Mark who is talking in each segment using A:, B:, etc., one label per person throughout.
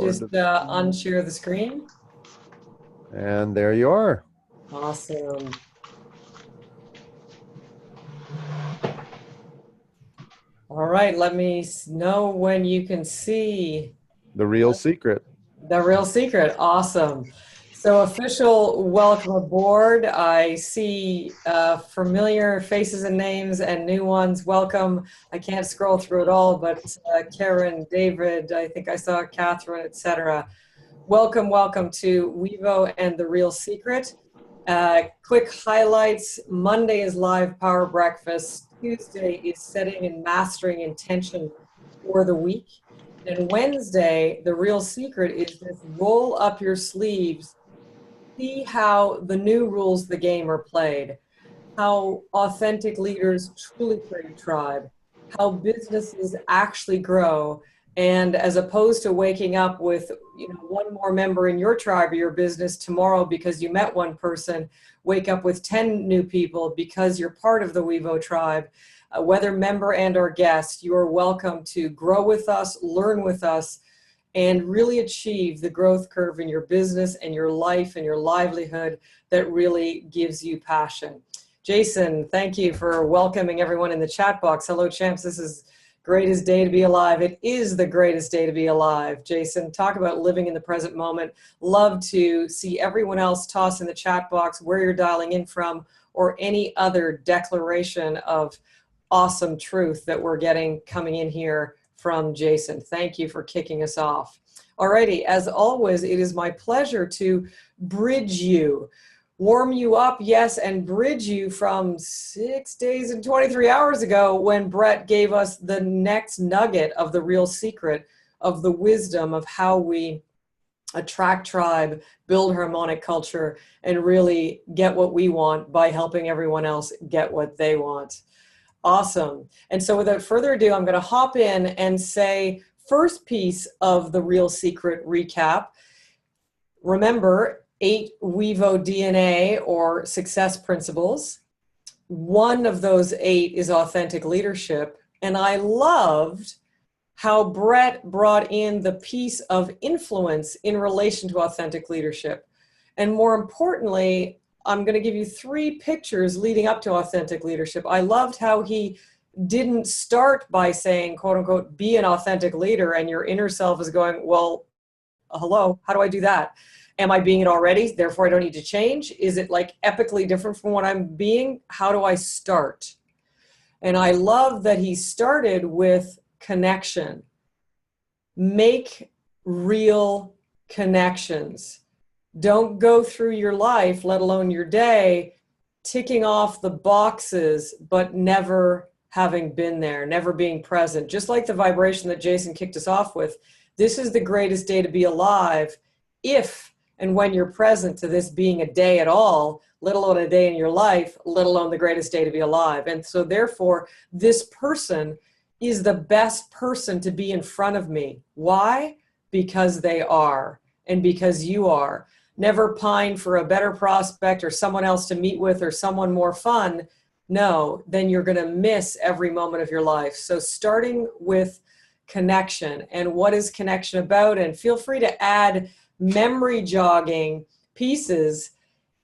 A: Just unshare the screen.
B: And there you are.
A: Awesome. All right, let me know when you can see
B: The real secret.
A: the real secret. Awesome. So official welcome aboard. I see familiar faces and names and new ones. Welcome. I can't scroll through it all, but Karen, David, I think I saw Catherine, etc. Welcome, welcome to Wevo and the Real Secret. Quick highlights. Monday is live power breakfast. Tuesday is setting and mastering intention for the week. And Wednesday, the real secret is this: roll up your sleeves, see how the new rules of the game are played, how authentic leaders truly create tribe, how businesses actually grow. And as opposed to waking up with one more member in your tribe or your business tomorrow because you met one person, wake up with 10 new people because you're part of the Wevo tribe. Whether member and or guest, you are welcome to grow with us, learn with us, and really achieve the growth curve in your business and your life and your livelihood that really gives you passion. Jason, thank you for welcoming everyone in the chat box. Hello, champs. This is greatest day to be alive. It is the greatest day to be alive. Jason, talk about living in the present moment. Love to see everyone else toss in the chat box where you're dialing in from or any other declaration of awesome truth that we're getting coming in here from Jason. Thank you for kicking us off. Alrighty, as always, it is my pleasure to bridge you, warm you up, yes, and bridge you from 6 days and 23 hours ago when Brett gave us the next nugget of the real secret of the wisdom of how we attract tribe, build harmonic culture, and really get what we want by helping everyone else get what they want. Awesome. And so without further ado, I'm going to hop in and say, first piece of the real secret recap. Remember, 8 Wevo DNA or success principles. One of those 8 is authentic leadership. And I loved how Brett brought in the piece of influence in relation to authentic leadership. And more importantly, I'm going to give you 3 pictures leading up to authentic leadership. I loved how he didn't start by saying, quote unquote, be an authentic leader, and your inner self is going, well, hello, how do I do that? Am I being it already? Therefore, I don't need to change. Is it like epically different from what I'm being? How do I start? And I love that he started with connection. Make real connections. Don't go through your life, let alone your day, ticking off the boxes, but never having been there, never being present. Just like the vibration that Jason kicked us off with, this is the greatest day to be alive if and when you're present to this being a day at all, let alone a day in your life, let alone the greatest day to be alive. And so therefore, this person is the best person to be in front of me. Why? Because they are, and because you are. Never pine for a better prospect or someone else to meet with or someone more fun. No, then you're going to miss every moment of your life. So starting with connection, and what is connection about? And feel free to add memory jogging pieces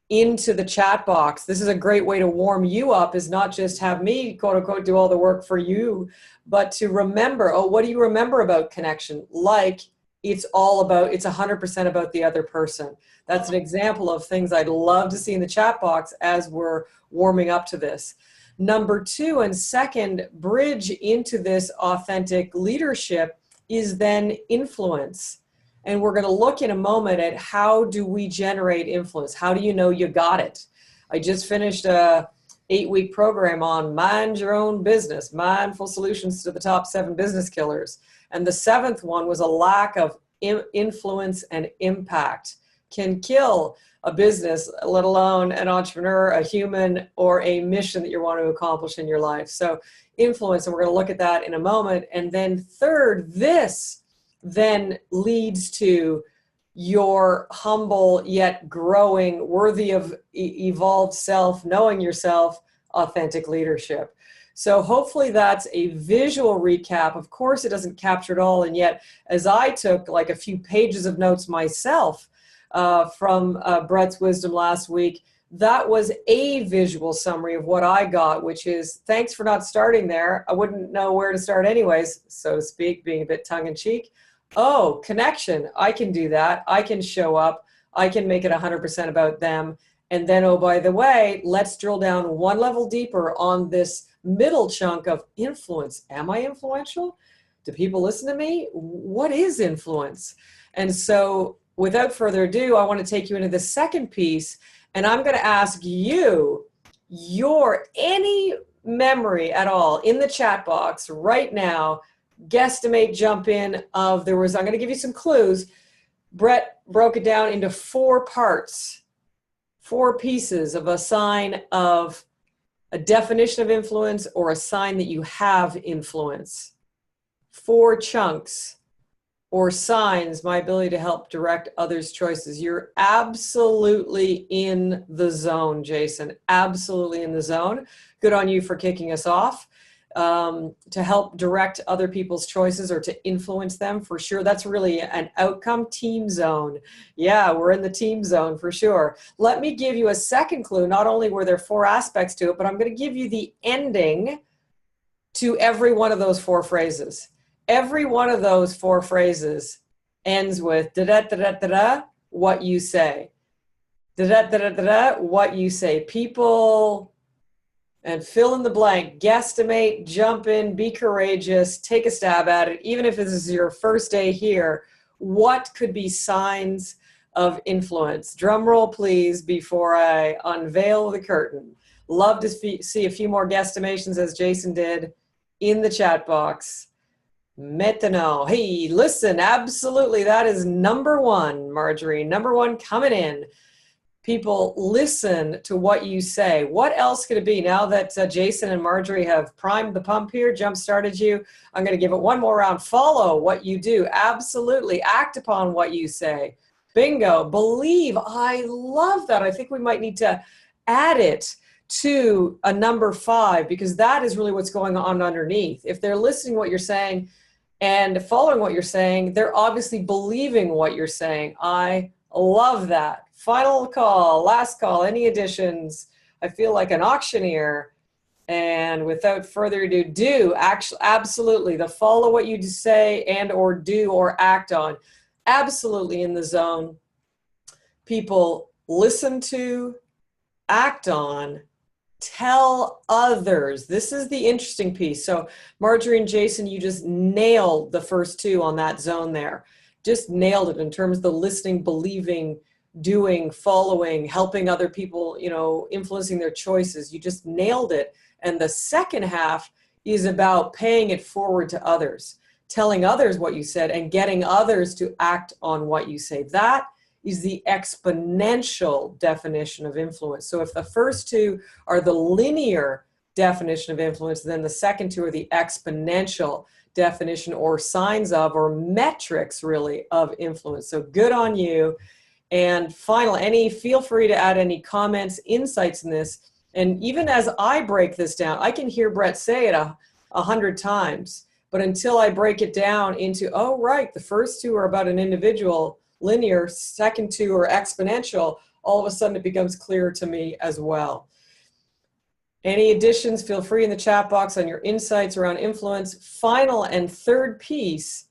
A: into the chat box. This is a great way to warm you up, is not just have me, quote unquote, do all the work for you, but to remember, oh, what do you remember about connection? Like, it's all about, it's 100% about the other person. That's an example of things I'd love to see in the chat box as we're warming up to this. Number 2 and second bridge into this authentic leadership is then influence. And we're going to look in a moment at how do we generate influence? How do you know you got it? I just finished a 8-week program on mind your own business, mindful solutions to the top 7 business killers. And the 7th one was a lack of influence and impact can kill a business, let alone an entrepreneur, a human, or a mission that you want to accomplish in your life. So influence, and we're going to look at that in a moment. And then third, this then leads to your humble yet growing, worthy of evolved self, knowing yourself, authentic leadership. So hopefully that's a visual recap. Of course, it doesn't capture it all. And yet, as I took like a few pages of notes myself from Brett's wisdom last week, that was a visual summary of what I got, which is thanks for not starting there. I wouldn't know where to start anyways, so to speak, being a bit tongue-in-cheek. Oh, connection. I can do that. I can show up. I can make it 100% about them. And then, oh, by the way, let's drill down one level deeper on this middle chunk of influence. Am I influential? Do people listen to me? What is influence? And so without further ado, I want to take you into the second piece. And I'm going to ask you any memory at all in the chat box right now, guesstimate, jump in of I'm going to give you some clues. Brett broke it down into 4 parts, 4 pieces of a sign of a definition of influence or a sign that you have influence. 4 chunks or signs, my ability to help direct others' choices. You're absolutely in the zone, Jason. Absolutely in the zone. Good on you for kicking us off. To help direct other people's choices or to influence them, for sure. That's really an outcome team zone. Yeah, we're in the team zone for sure. Let me give you a second clue. Not only were there 4 aspects to it, but I'm going to give you the ending to every one of those 4 phrases. Every one of those 4 phrases ends with da-da-da-da-da-da, what you say. Da-da-da-da-da-da, what you say. People, and fill in the blank, guesstimate, jump in, be courageous, take a stab at it. Even if this is your first day here, what could be signs of influence? Drum roll, please, before I unveil the curtain. Love to see a few more guesstimations, as Jason did, in the chat box. Maintenant. Hey, listen, absolutely. That is number 1, Marjorie. Number 1 coming in. People listen to what you say. What else could it be? Now that Jason and Marjorie have primed the pump here, jump-started you, I'm going to give it one more round. Follow what you do. Absolutely. Act upon what you say. Bingo. Believe. I love that. I think we might need to add it to a number 5, because that is really what's going on underneath. If they're listening to what you're saying and following what you're saying, they're obviously believing what you're saying. I love that. Final call, last call, any additions? I feel like an auctioneer. And without further ado, absolutely, the follow what you say and or do or act on. Absolutely in the zone. People listen to, act on, tell others. This is the interesting piece. So Marjorie and Jason, you just nailed the first 2 on that zone there. Just nailed it in terms of the listening, believing, doing, following, helping other people, influencing their choices. You just nailed it. And the second half is about paying it forward to others, telling others what you said and getting others to act on what you say. That is the exponential definition of influence. So if the first 2 are the linear definition of influence, then the second 2 are the exponential definition or signs of or metrics really of influence. So good on you. And finally, feel free to add any comments, insights in this. And even as I break this down, I can hear Brett say it 100 times, but until I break it down into, oh, right, the first 2 are about an individual, linear, second 2 are exponential, all of a sudden it becomes clearer to me as well. Any additions, feel free in the chat box on your insights around influence. Final and third piece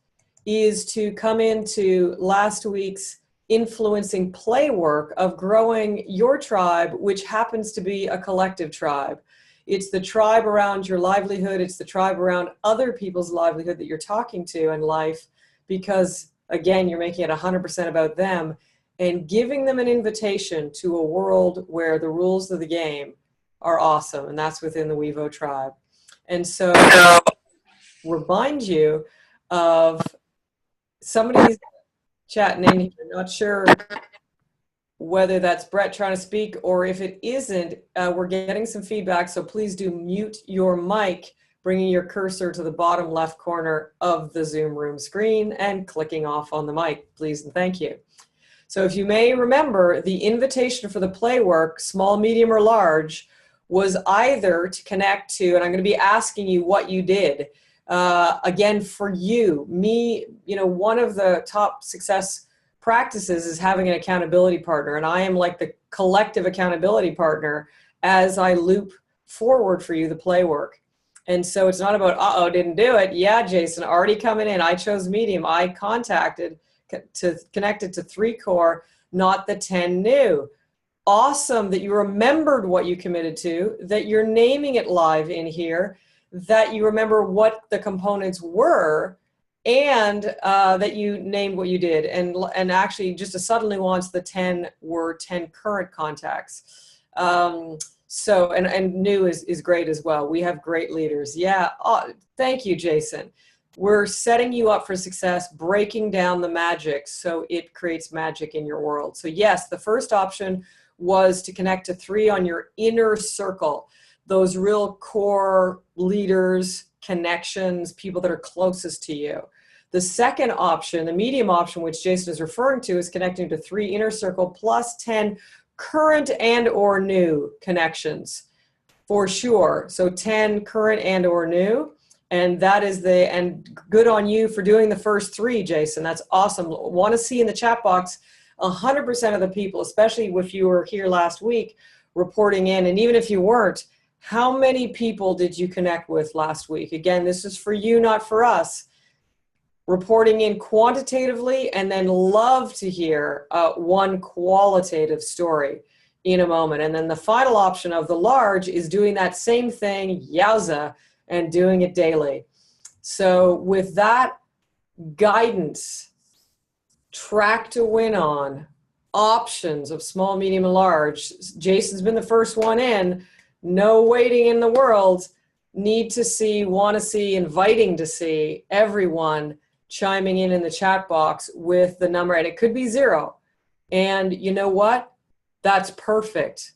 A: is to come into last week's influencing play work of growing your tribe, which happens to be a collective tribe. It's the tribe around your livelihood. It's the tribe around other people's livelihood that you're talking to in life, because again, you're making it 100% about them and giving them an invitation to a world where the rules of the game are awesome. And that's within the Wevo tribe. And so remind you of somebody's chatting in here. Not sure whether that's Brett trying to speak or if it isn't. We're getting some feedback, so please do mute your mic, bringing your cursor to the bottom left corner of the Zoom room screen and clicking off on the mic, please and thank you. So if you may remember, the invitation for the play work, small, medium, or large, was either to connect to, and I'm going to be asking you what you did. Again, for you, me, one of the top success practices is having an accountability partner. And I am like the collective accountability partner as I loop forward for you the play work. And so it's not about, didn't do it. Yeah, Jason, already coming in. I chose medium. I connected to 3 core, not the 10 new. Awesome that you remembered what you committed to, that you're naming it live in here, that you remember what the components were, and that you named what you did. And actually, just a subtle nuance, the 10 were 10 current contacts. So, and new is great as well. We have great leaders. Yeah. Oh, thank you, Jason. We're setting you up for success, breaking down the magic so it creates magic in your world. So yes, the first option was to connect to 3 on your inner circle, those real core leaders, connections, people that are closest to you. The second option, the medium option, which Jason is referring to, is connecting to 3 inner circle plus 10 current and or new connections, for sure. So 10 current and or new. And that is and good on you for doing the first 3, Jason. That's awesome. Want to see in the chat box 100% of the people, especially if you were here last week, reporting in. And even if you weren't, how many people did you connect with last week? Again, this is for you, not for us. Reporting in quantitatively, and then love to hear one qualitative story in a moment. And then the final option of the large is doing that same thing, yowza, and doing it daily. So with that guidance, track to win on, options of small, medium, and large. Jason's been the first one in. No waiting in the world. Need to see, want to see, inviting to see everyone chiming in the chat box with the number. And it could be 0. And you know what? That's perfect.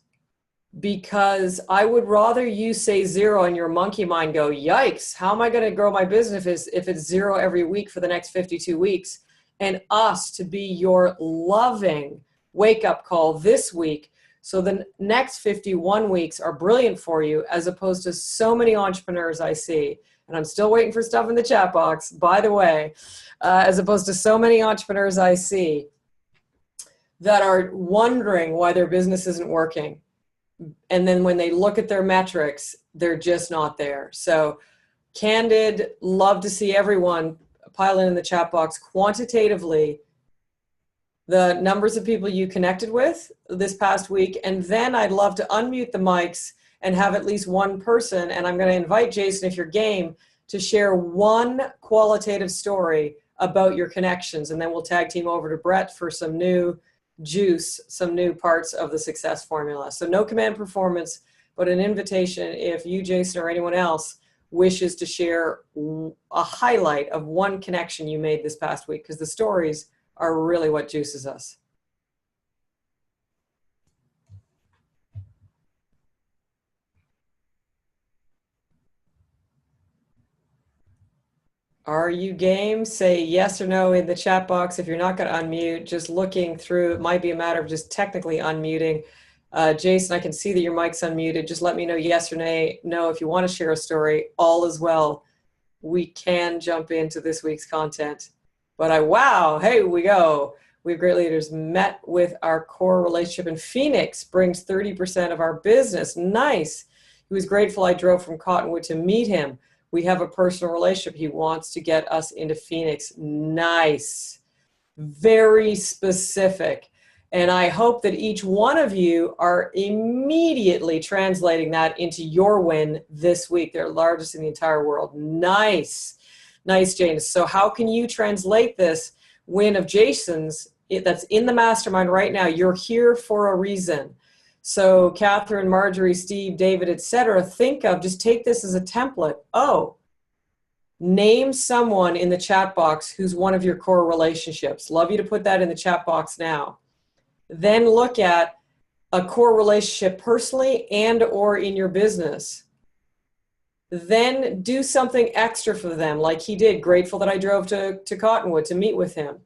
A: Because I would rather you say 0 and your monkey mind go, yikes, how am I going to grow my business if it's 0 every week for the next 52 weeks? And us to be your loving wake-up call this week, so the next 51 weeks are brilliant for you, as opposed to so many entrepreneurs I see, and I'm still waiting for stuff in the chat box, by the way, as opposed to so many entrepreneurs I see that are wondering why their business isn't working. And then when they look at their metrics, they're just not there. So candid, love to see everyone pile in the chat box quantitatively the numbers of people you connected with this past week. And then I'd love to unmute the mics and have at least one person. And I'm going to invite Jason, if you're game, to share one qualitative story about your connections. And then we'll tag team over to Brett for some new juice, some new parts of the success formula. So no command performance, but an invitation if you, Jason, or anyone else wishes to share a highlight of one connection you made this past week, because the stories are really what juices us. Are you game? Say yes or no in the chat box. If you're not going to unmute, just looking through, it might be a matter of just technically unmuting. Jason, I can see that your mic's unmuted. Just let me know yes or no if you want to share a story. All is well. We can jump into this week's content. But wow, hey, we go. We have great leaders. Met with our core relationship in Phoenix, brings 30% of our business. Nice. He was grateful I drove from Cottonwood to meet him. We have a personal relationship. He wants to get us into Phoenix. Nice. Very specific. And I hope that each one of you are immediately translating that into your win this week. They're largest in the entire world. Nice. Nice, James. So how can you translate this win of Jason's that's in the mastermind right now? You're here for a reason. So Catherine, Marjorie, Steve, David, etc. Think of, just take this as a template. Oh, name someone in the chat box who's one of your core relationships. Love you to put that in the chat box now. Then look at a core relationship personally and or in your business. Then do something extra for them, like he did. Grateful that I drove to Cottonwood to meet with him.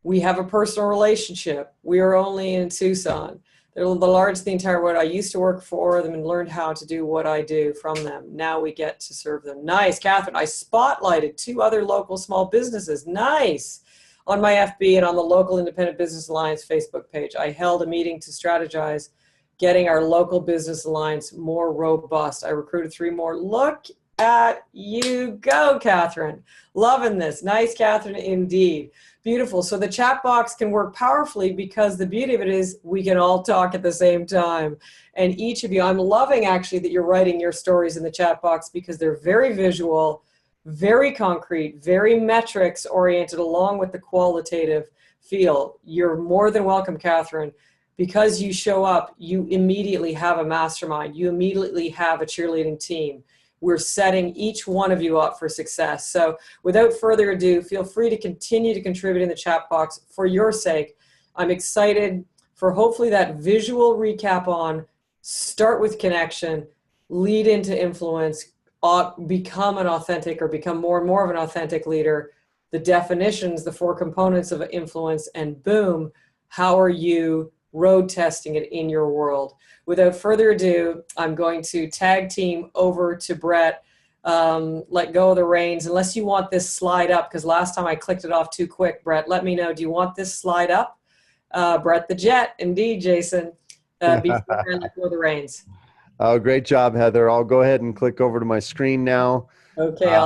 A: We have a personal relationship. We are only in Tucson. They're the largest in the entire world. I used to work for them and learned how to do what I do from them. Now we get to serve them. Nice, Catherine. I spotlighted 2 other local small businesses. Nice. On my FB and on the local Independent Business Alliance Facebook page, I held a meeting to strategize getting our local business alliance more robust. I recruited 3 more. Look at you go, Catherine. Loving this. Nice, Catherine, indeed. Beautiful. So the chat box can work powerfully because the beauty of it is we can all talk at the same time. And each of you, I'm loving actually that you're writing your stories in the chat box because they're very visual, very concrete, very metrics oriented along with the qualitative feel. You're more than welcome, Catherine. Because you show up, you immediately have a mastermind. You immediately have a cheerleading team. We're setting each one of you up for success. So without further ado, feel free to continue to contribute in the chat box for your sake. I'm excited for hopefully that visual recap on start with connection, lead into influence, become an authentic or become more and more of an authentic leader, the definitions, the 4 components of influence, and boom, how are you road testing it in your world? Without further ado, I'm going to tag team over to Brett. Let go of the reins, unless you want this slide up, because last time I clicked it off too quick. Brett, let me know. Do you want this slide up? Brett the Jet, indeed, Jason. Before I let go of the reins.
B: Oh, great job, Heather. I'll go ahead and click over to my screen now.
A: Okay,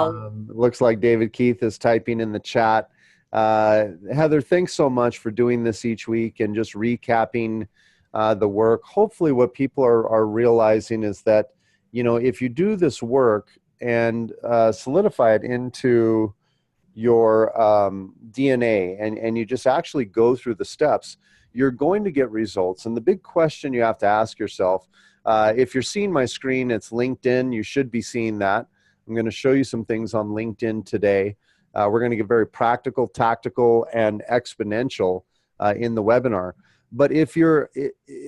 B: Looks like David Keith is typing in the chat. Heather, thanks so much for doing this each week and just recapping the work. Hopefully what people are realizing is that, you know, if you do this work and solidify it into your DNA and you just actually go through the steps, you're going to get results. And the big question you have to ask yourself, if you're seeing my screen, it's LinkedIn. You should be seeing that. I'm going to show you some things on LinkedIn today. We're going to get very practical, tactical, and exponential in the webinar. But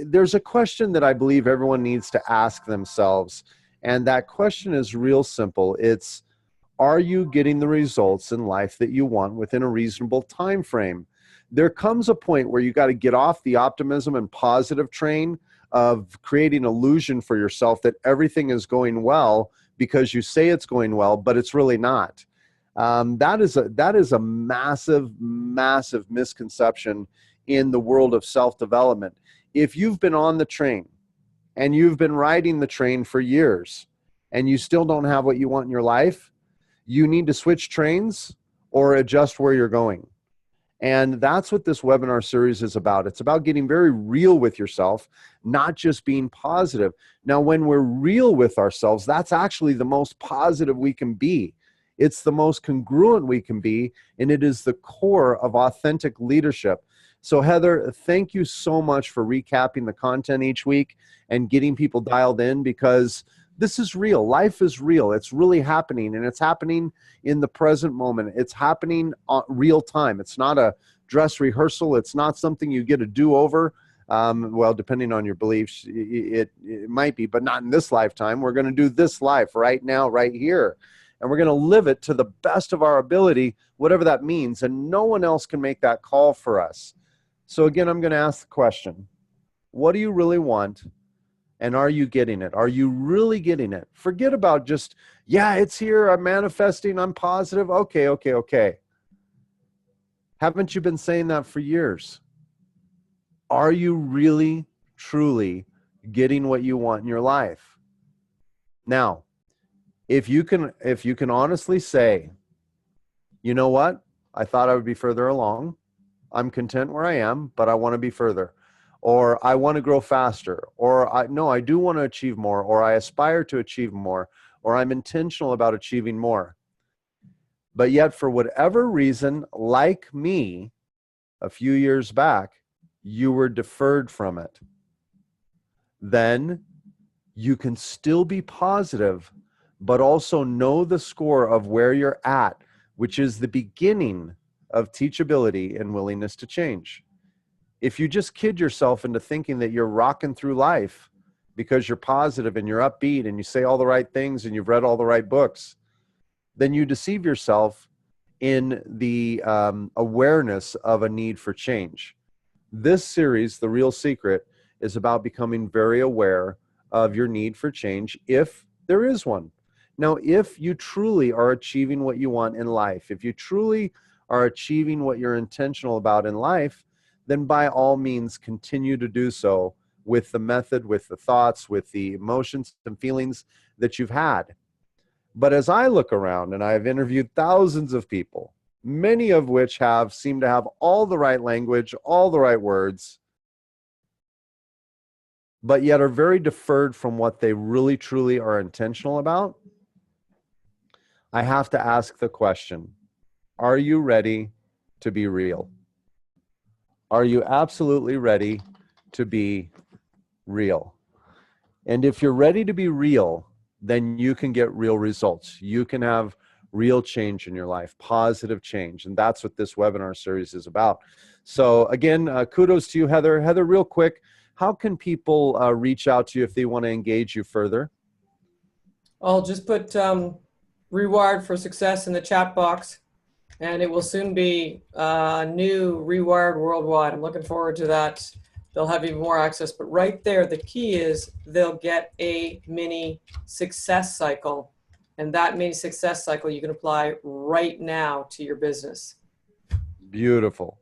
B: there's a question that I believe everyone needs to ask themselves. And that question is real simple. It's, are you getting the results in life that you want within a reasonable time frame? There comes a point where you got to get off the optimism and positive train of creating illusion for yourself that everything is going well because you say it's going well, but it's really not. That is a massive, massive misconception in the world of self-development. If you've been on the train and you've been riding the train for years and you still don't have what you want in your life, you need to switch trains or adjust where you're going. And that's what this webinar series is about. It's about getting very real with yourself, not just being positive. Now, when we're real with ourselves, that's actually the most positive we can be. It's the most congruent we can be, and it is the core of authentic leadership. So Heather, thank you so much for recapping the content each week and getting people dialed in, because this is real. Life is real. It's really happening, and it's happening in the present moment. It's happening real time. It's not a dress rehearsal. It's not something you get a do-over. Well, depending on your beliefs, it might be, but not in this lifetime. We're going to do this life right now, right here. And we're going to live it to the best of our ability, whatever that means. And no one else can make that call for us. So again, I'm going to ask the question, what do you really want? And are you getting it? Are you really getting it? Forget about just, yeah, it's here. I'm manifesting. I'm positive. Okay. Haven't you been saying that for years? Are you really, truly getting what you want in your life? Now, if you can honestly say, you know what? I thought I would be further along. I'm content where I am, but I want to be further. Or I want to grow faster. Or I do want to achieve more. Or I aspire to achieve more. Or I'm intentional about achieving more. But yet, for whatever reason, like me, a few years back, you were deferred from it. Then you can still be positive, but also know the score of where you're at, which is the beginning of teachability and willingness to change. If you just kid yourself into thinking that you're rocking through life because you're positive and you're upbeat and you say all the right things and you've read all the right books, then you deceive yourself in the awareness of a need for change. This series, The Real Secret, is about becoming very aware of your need for change, if there is one. Now, if you truly are achieving what you want in life, if you truly are achieving what you're intentional about in life, then by all means continue to do so with the method, with the thoughts, with the emotions and feelings that you've had. But as I look around, and I've interviewed thousands of people, many of which seem to have all the right language, all the right words, but yet are very deferred from what they really truly are intentional about, I have to ask the question, are you ready to be real? Are you absolutely ready to be real? And if you're ready to be real, then you can get real results. You can have real change in your life, positive change. And that's what this webinar series is about. So again, kudos to you, Heather. Heather, real quick, how can people reach out to you if they want to engage you further?
A: I'll just put Rewired for Success in the chat box, and it will soon be new Rewired Worldwide. I'm looking forward to that. They'll have even more access, but right there, the key is they'll get a mini success cycle, and that mini success cycle you can apply right now to your business.
B: Beautiful,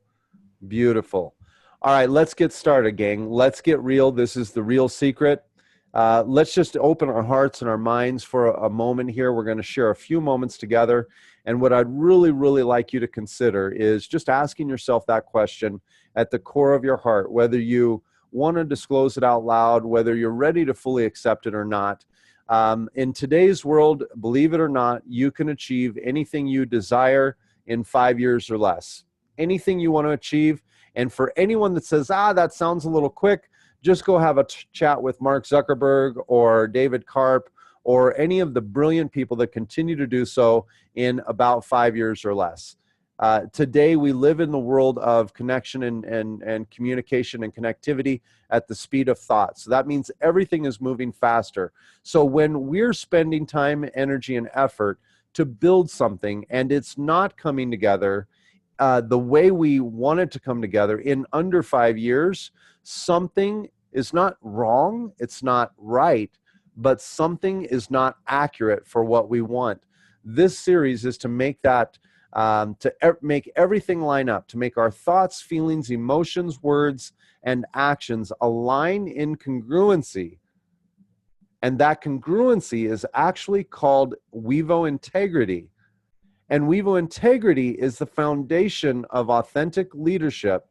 B: beautiful. All right, let's get started, gang. Let's get real. This is the real secret. Let's just open our hearts and our minds for a moment here. We're going to share a few moments together. And what I'd really, really like you to consider is just asking yourself that question at the core of your heart, whether you want to disclose it out loud, whether you're ready to fully accept it or not. In today's world, believe it or not, you can achieve anything you desire in 5 years or less. Anything you want to achieve. And for anyone that says, that sounds a little quick, just go have a chat with Mark Zuckerberg or David Karp or any of the brilliant people that continue to do so in about 5 years or less. Today, we live in the world of connection and communication and connectivity at the speed of thought. So that means everything is moving faster. So when we're spending time, energy, and effort to build something and it's not coming together the way we want it to come together in under 5 years, something is not wrong, it's not right, but something is not accurate for what we want. This series is to make that, make everything line up, to make our thoughts, feelings, emotions, words, and actions align in congruency. And that congruency is actually called Wevo integrity. And Wevo integrity is the foundation of authentic leadership.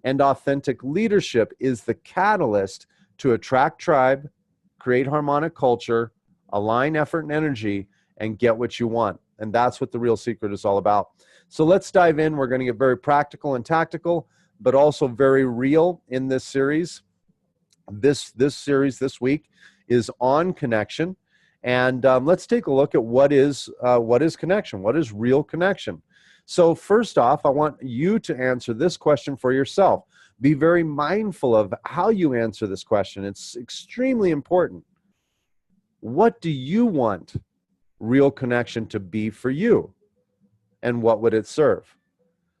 B: And authentic leadership is the catalyst to attract tribe, create harmonic culture, align effort and energy, and get what you want. And that's what the real secret is all about. So let's dive in. We're going to get very practical and tactical, but also very real in this series. This series this week is on connection. And let's take a look at what is connection. What is real connection? So first off, I want you to answer this question for yourself. Be very mindful of how you answer this question. It's extremely important. What do you want real connection to be for you? And what would it serve?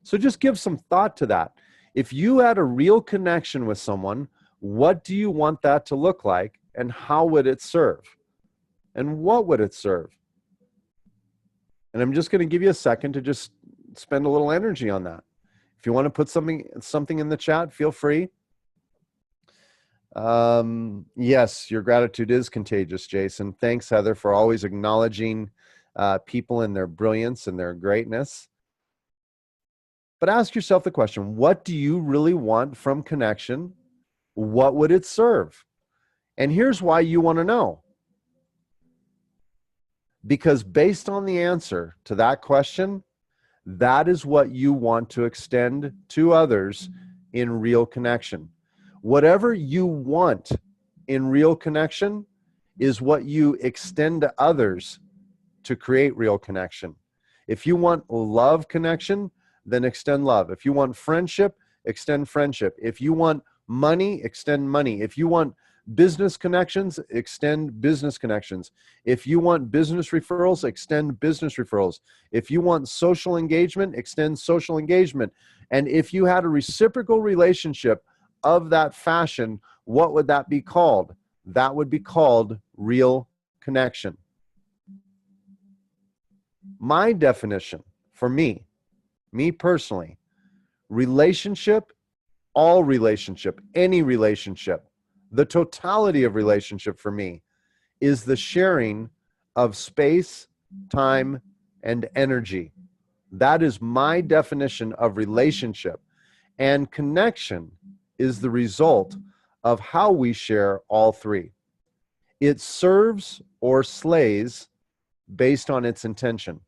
B: So just give some thought to that. If you had a real connection with someone, what do you want that to look like? And how would it serve? And what would it serve? And I'm just going to give you a second to just spend a little energy on that. If you want to put something in the chat, feel free. Yes, your gratitude is contagious, Jason. Thanks, Heather, for always acknowledging people in their brilliance and their greatness. But ask yourself the question, what do you really want from connection? What would it serve? And here's why you want to know. Because based on the answer to that question, that is what you want to extend to others in real connection. Whatever you want in real connection is what you extend to others to create real connection. If you want love connection, then extend love. If you want friendship, extend friendship. If you want money, extend money. If you want business connections, extend business connections. If you want business referrals, extend business referrals. If you want social engagement, extend social engagement. And if you had a reciprocal relationship of that fashion what would that be called? That would be called real connection. My definition for me personally, relationship, all relationship, any relationship, the totality of relationship for me is the sharing of space, time, and energy. That is my definition of relationship. And connection is the result of how we share all three. It serves or slays based on its intention.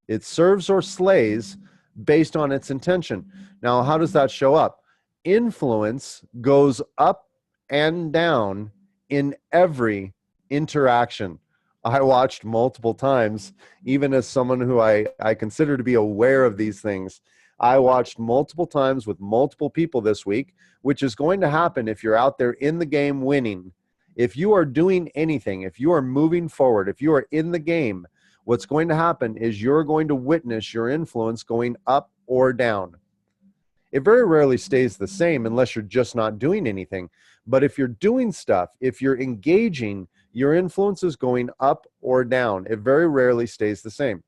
B: It serves or slays based on its intention. Now, how does that show up? Influence goes up and down in every interaction. I watched multiple times, even as someone who I consider to be aware of these things. I watched multiple times with multiple people this week, which is going to happen if you're out there in the game winning. If you are doing anything, if you are moving forward, if you are in the game, what's going to happen is you're going to witness your influence going up or down. It very rarely stays the same unless you're just not doing anything. But if you're doing stuff, if you're engaging, your influence is going up or down. It very rarely stays the same.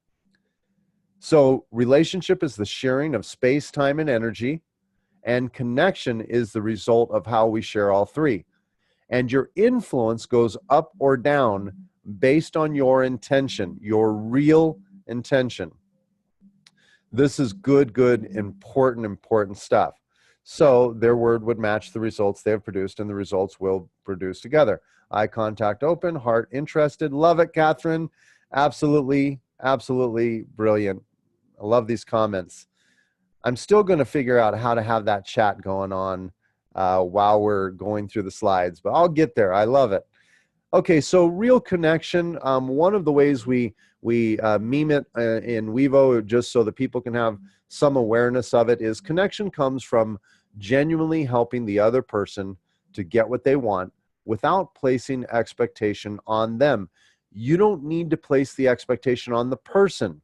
B: So relationship is the sharing of space, time, and energy, and connection is the result of how we share all three. And your influence goes up or down based on your intention, your real intention. This is good, important stuff. So their word would match the results they have produced, and the results will produce together. Eye contact open, heart interested. Love it, Catherine. Absolutely, absolutely brilliant. I love these comments. I'm still going to figure out how to have that chat going on while we're going through the slides, but I'll get there. I love it. Okay, so real connection. One of the ways we meme it in Wevo, just so that people can have some awareness of it, is connection comes from genuinely helping the other person to get what they want without placing expectation on them. You don't need to place the expectation on the person.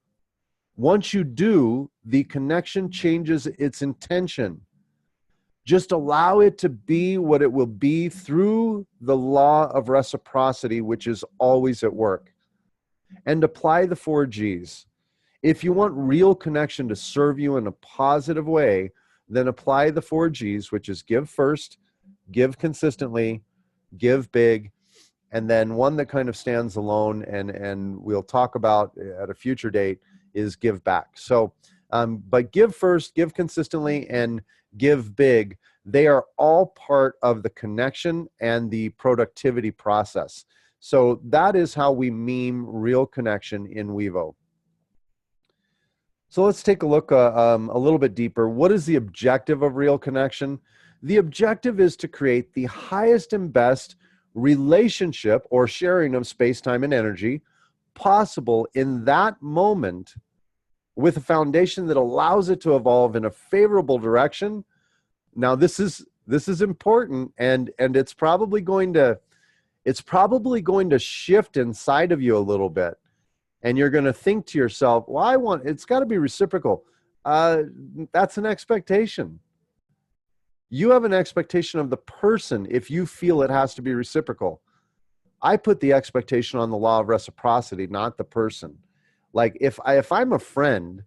B: Once you do, the connection changes its intention. Just allow it to be what it will be through the law of reciprocity, which is always at work. And apply the 4Gs. If you want real connection to serve you in a positive way, then apply the 4Gs, which is give first, give consistently, give big, and then one that kind of stands alone and we'll talk about at a future date is give back. So, but give first, give consistently, and give big. They are all part of the connection and the productivity process. So that is how we meme real connection in Wevo. So let's take a look a little bit deeper. What is the objective of real connection? The objective is to create the highest and best relationship or sharing of space, time, and energy possible in that moment, with a foundation that allows it to evolve in a favorable direction. Now, this is important, and it's probably going to shift inside of you a little bit, and you're going to think to yourself, "Well, it's got to be reciprocal." That's an expectation. You have an expectation of the person if you feel it has to be reciprocal. I put the expectation on the law of reciprocity, not the person. Like if I'm a friend,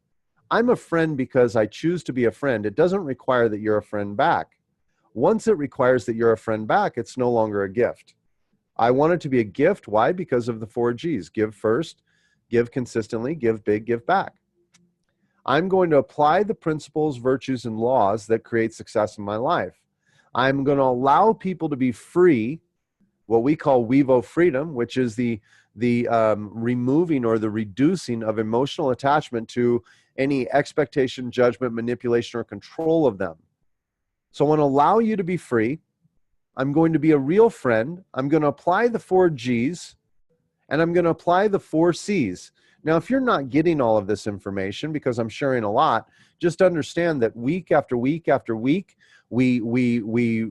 B: I'm a friend because I choose to be a friend. It doesn't require that you're a friend back. Once it requires that you're a friend back, it's no longer a gift. I want it to be a gift. Why? Because of the 4Gs. Give first, give consistently, give big, give back. I'm going to apply the principles, virtues, and laws that create success in my life. I'm going to allow people to be free, what we call Wevo freedom, which is the removing or the reducing of emotional attachment to any expectation, judgment, manipulation, or control of them. So I want to allow you to be free. I'm going to be a real friend. I'm going to apply the 4Gs, and I'm going to apply the 4Cs. Now, if you're not getting all of this information, because I'm sharing a lot, just understand that week after week after week, we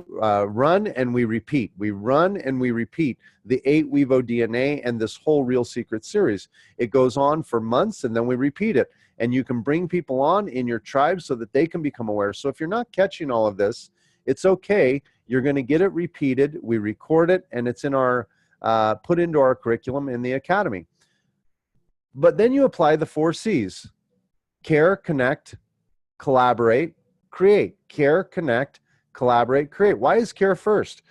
B: run and we repeat. We run and we repeat the 8 Wevo DNA and this whole Real Secret series. It goes on for months, and then we repeat it. And you can bring people on in your tribe so that they can become aware. So if you're not catching all of this, it's okay. You're going to get it repeated. We record it, and it's in our put into our curriculum in the academy. But then you apply the 4 C's: care, connect, collaborate, create. Care, connect, collaborate, create. Why is care first?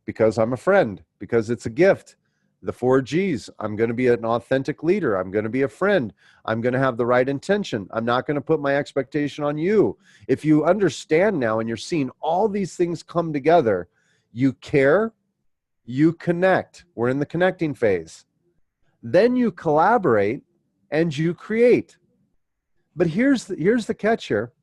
B: Because I'm a friend, because it's a gift. The 4 G's: I'm going to be an authentic leader. I'm going to be a friend. I'm going to have the right intention. I'm not going to put my expectation on you. If you understand now and you're seeing all these things come together, you care, you connect. We're in the connecting phase. Then you collaborate and you create. But here's the catch here.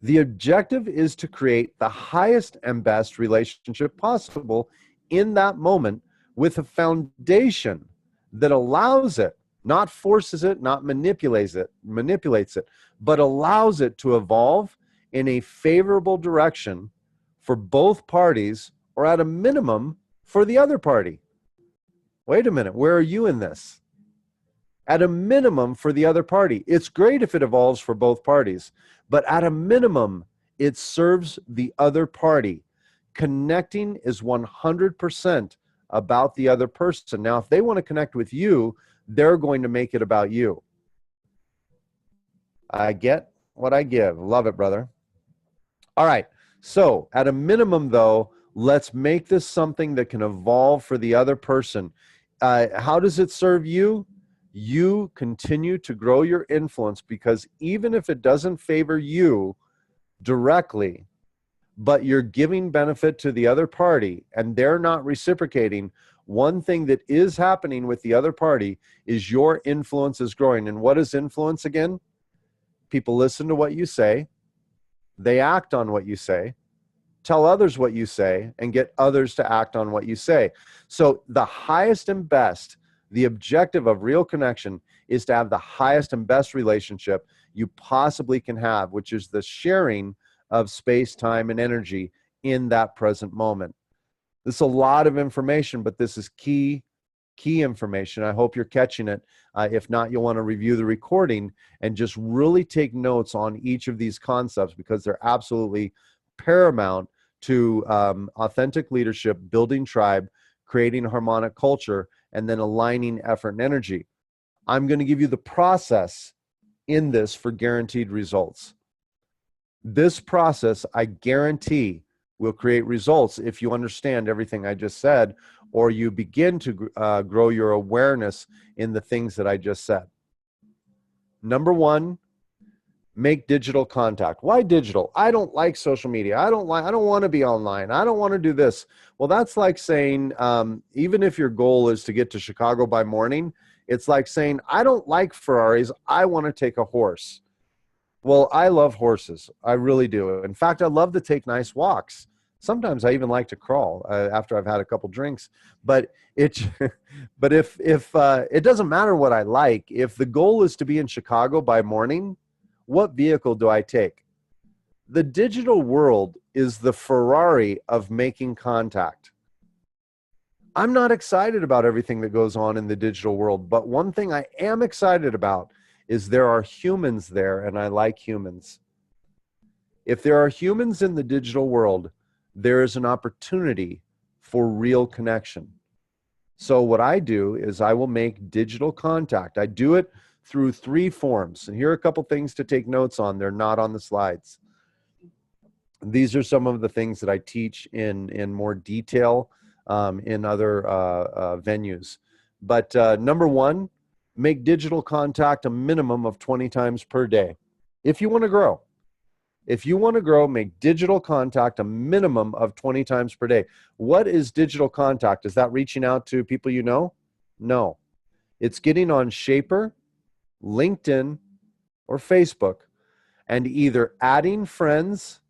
B: The objective is to create the highest and best relationship possible in that moment, with a foundation that allows it, not forces it, not manipulates it, but allows it to evolve in a favorable direction for both parties, or at a minimum for the other party. Wait a minute, where are you in this? At a minimum for the other party. It's great if it evolves for both parties, but at a minimum, it serves the other party. Connecting is 100% about the other person. Now, if they want to connect with you, they're going to make it about you. I get what I give. Love it, brother. All right. So at a minimum, though, let's make this something that can evolve for the other person. How does it serve you? You continue to grow your influence, because even if it doesn't favor you directly, but you're giving benefit to the other party and they're not reciprocating, one thing that is happening with the other party is your influence is growing. And what is influence again? People listen to what you say, they act on what you say, tell others what you say, and get others to act on what you say. So the highest and best, the objective of real connection is to have the highest and best relationship you possibly can have, which is the sharing of space, time, and energy in that present moment. This is a lot of information, but this is key information. I hope you're catching it. If not, you'll want to review the recording and just really take notes on each of these concepts, because they're absolutely paramount to authentic leadership, building tribe, creating a harmonic culture, and then aligning effort and energy. I'm going to give you the process in this for guaranteed results. This process, I guarantee, will create results if you understand everything I just said, or you begin to grow your awareness in the things that I just said. Number 1, make digital contact. Why digital? I don't like social media. I don't want to be online. I don't want to do this. Well, that's like saying, even if your goal is to get to Chicago by morning, it's like saying, I don't like Ferraris. I want to take a horse. Well, I love horses. I really do. In fact, I love to take nice walks. Sometimes I even like to crawl after I've had a couple drinks. But but if it doesn't matter what I like, if the goal is to be in Chicago by morning, what vehicle do I take? The digital world is the Ferrari of making contact. I'm not excited about everything that goes on in the digital world, but one thing I am excited about is there are humans there, and I like humans. If there are humans in the digital world, there is an opportunity for real connection. So what I do is I will make digital contact. I do it through 3 forms. And here are a couple things to take notes on. They're not on the slides. These are some of the things that I teach in more detail in other venues. But number 1, make digital contact a minimum of 20 times per day. If you want to grow. If you want to grow, make digital contact a minimum of 20 times per day. What is digital contact? Is that reaching out to people you know? No. It's getting on Shaper, LinkedIn, or Facebook, and either adding friends,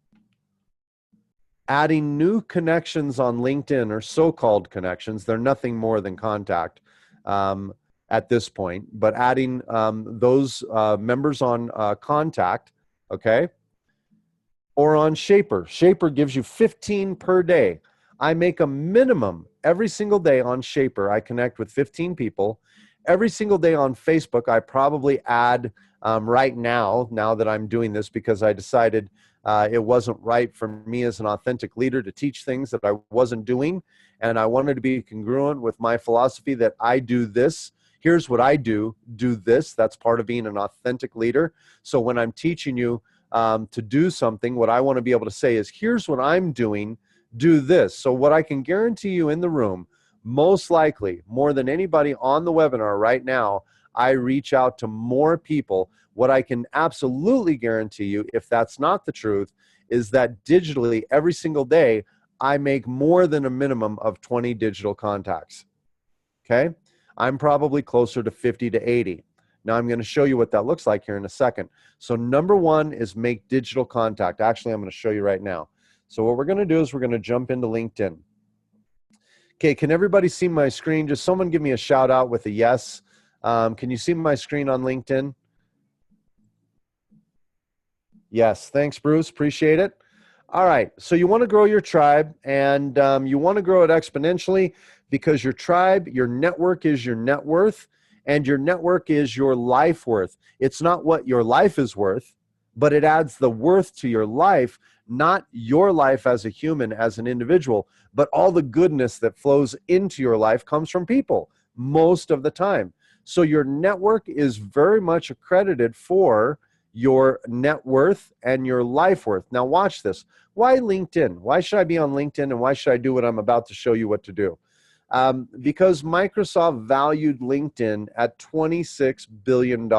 B: adding new connections on LinkedIn, or so-called connections. They're nothing more than contact at this point, but adding those members on contact, okay? Or on Shaper. Shaper gives you 15 per day. I make a minimum every single day on Shaper. I connect with 15 people. Every single day on Facebook, I probably add right now that I'm doing this because I decided It wasn't right for me as an authentic leader to teach things that I wasn't doing. And I wanted to be congruent with my philosophy that I do this. Here's what I do this. That's part of being an authentic leader. So when I'm teaching you to do something, what I want to be able to say is, here's what I'm doing, do this. So what I can guarantee you in the room, most likely, more than anybody on the webinar right now, I reach out to more people. What I can absolutely guarantee you, if that's not the truth, is that digitally every single day, I make more than a minimum of 20 digital contacts. Okay? I'm probably closer to 50 to 80. Now I'm going to show you what that looks like here in a second. So number one is make digital contact. Actually, I'm going to show you right now. So what we're going to do is we're going to jump into LinkedIn. Okay, can everybody see my screen? Just someone give me a shout out with a yes. Can you see my screen on LinkedIn? Yes, thanks, Bruce. Appreciate it. All right, so you want to grow your tribe, and you want to grow it exponentially because your tribe, your network is your net worth, and your network is your life worth. It's not what your life is worth, but it adds the worth to your life, not your life as a human, as an individual, but all the goodness that flows into your life comes from people most of the time. So your network is very much accredited for your net worth and your life worth. Now watch this. Why LinkedIn? Why should I be on LinkedIn, and why should I do what I'm about to show you what to do? Because Microsoft valued LinkedIn at $26 billion.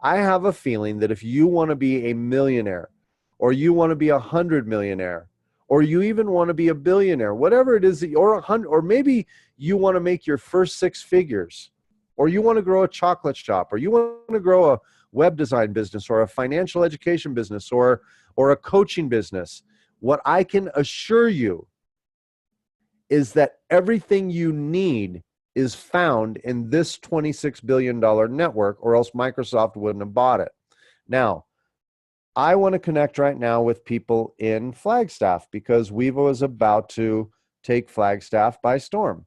B: I have a feeling that if you want to be a millionaire, or you want to be 100 millionaire, or you even want to be a billionaire, whatever it is that you're 100, or maybe you want to make your first 6 figures, or you want to grow a chocolate shop, or you want to grow a web design business, or a financial education business, or a coaching business. What I can assure you is that everything you need is found in this $26 billion network, or else Microsoft wouldn't have bought it. Now, I want to connect right now with people in Flagstaff because Wevo is about to take Flagstaff by storm.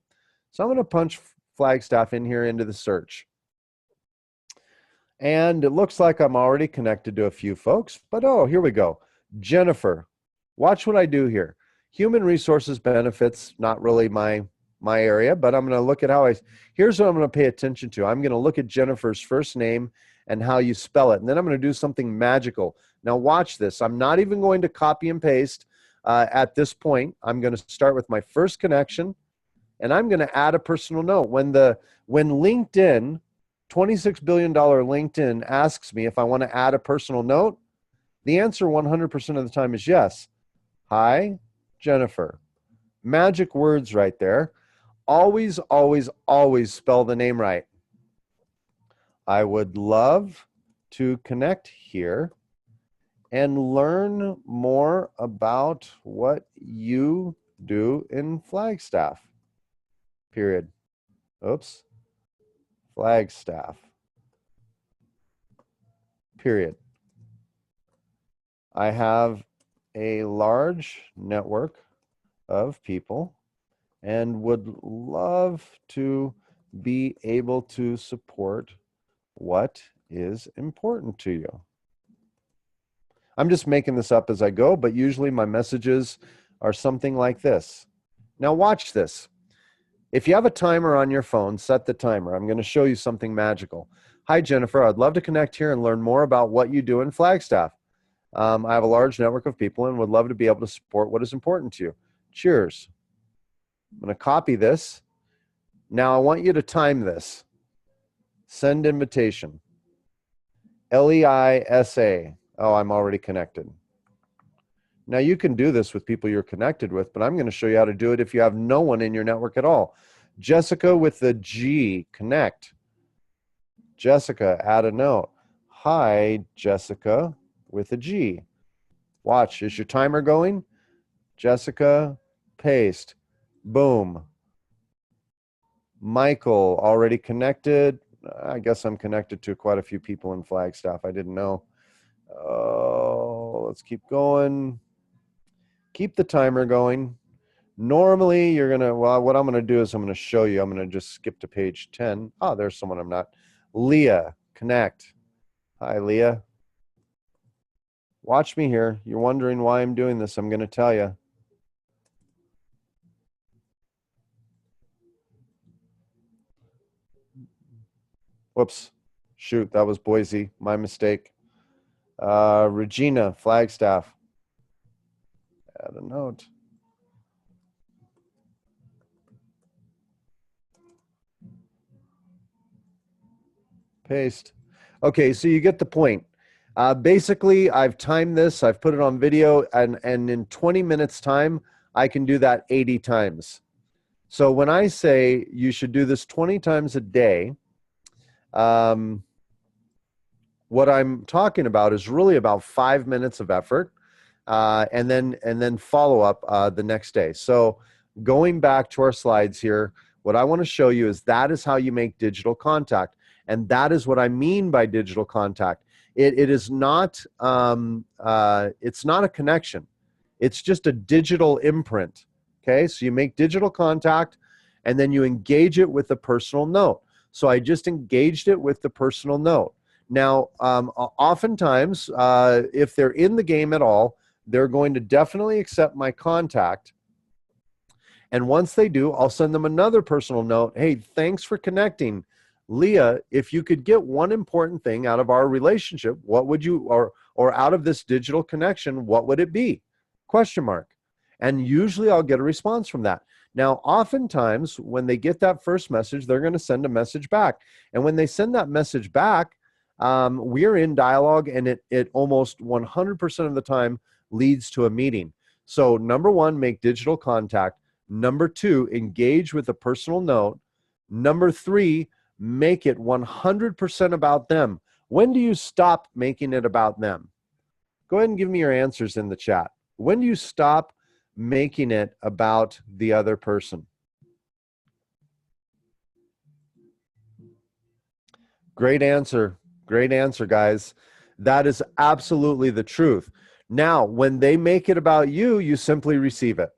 B: So I'm going to punch Flagstaff in here into the search. And it looks like I'm already connected to a few folks, but oh, here we go. Jennifer, watch what I do here. Human resources benefits, not really my area, but I'm going to look at how here's what I'm going to pay attention to. I'm going to look at Jennifer's first name and how you spell it. And then I'm going to do something magical. Now watch this. I'm not even going to copy and paste at this point. I'm going to start with my first connection, and I'm going to add a personal note. When LinkedIn, $26 billion LinkedIn asks me if I want to add a personal note, the answer 100% of the time is yes. Hi, Jennifer. Magic words right there. Always, always, always spell the name right. I would love to connect here and learn more about what you do in Flagstaff. Period. Oops. Flagstaff. Period. I have a large network of people and would love to be able to support what is important to you. I'm just making this up as I go, but usually my messages are something like this. Now watch this. If you have a timer on your phone, set the timer. I'm going to show you something magical. Hi, Jennifer. I'd love to connect here and learn more about what you do in Flagstaff. I have a large network of people and would love to be able to support what is important to you. Cheers. I'm going to copy this. Now I want you to time this. Send invitation. Leisa. Oh, I'm already connected. Now you can do this with people you're connected with, but I'm going to show you how to do it if you have no one in your network at all. Jessica with the G, connect. Jessica, add a note. Hi, Jessica with a G. Watch, is your timer going? Jessica, paste. Boom. Michael, already connected. I guess I'm connected to quite a few people in Flagstaff. I didn't know. Oh, let's keep going. Keep the timer going. Normally, you're going to, well, what I'm going to do is I'm going to show you. I'm going to just skip to page 10. Oh, there's someone I'm not. Leah, connect. Hi, Leah. Watch me here. You're wondering why I'm doing this. I'm going to tell you. Whoops. Shoot, that was Boise. My mistake. Regina, Flagstaff. Add a note. Paste. Okay, so you get the point. Basically, I've timed this. I've put it on video, and in 20 minutes time, I can do that 80 times. So when I say you should do this 20 times a day, what I'm talking about is really about 5 minutes of effort, and then follow up the next day. So going back to our slides here, what I want to show you is that is how you make digital contact, and that is what I mean by digital contact. It is not it's not a connection. It's just a digital imprint. Okay, so you make digital contact, and then you engage it with a personal note. So I just engaged it with the personal note. Now, oftentimes, if they're in the game at all, they're going to definitely accept my contact. And once they do, I'll send them another personal note. Hey, thanks for connecting. Leah, if you could get one important thing out of our relationship, what would you, or out of this digital connection, what would it be? Question mark. And usually I'll get a response from that. Now, oftentimes when they get that first message, they're going to send a message back. And when they send that message back, we're in dialogue, and it almost 100% of the time leads to a meeting. So number one, make digital contact. Number two, engage with a personal note. Number three, make it 100% about them. When do you stop making it about them? Go ahead and give me your answers in the chat. When do you stop making it about the other person? Great answer. Great answer, guys. That is absolutely the truth. Now, when they make it about you, you simply receive it.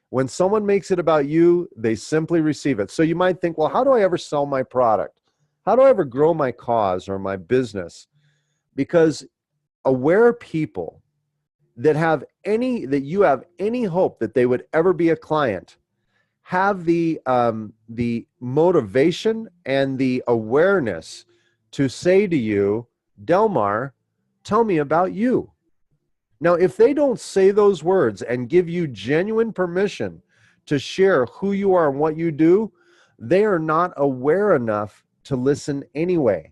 B: When someone makes it about you, they simply receive it. So you might think, well, how do I ever sell my product? How do I ever grow my cause or my business? Because aware people that you have any hope that they would ever be a client have the motivation and the awareness to say to you, Delmar, tell me about you. Now, if they don't say those words and give you genuine permission to share who you are and what you do, they are not aware enough to listen anyway.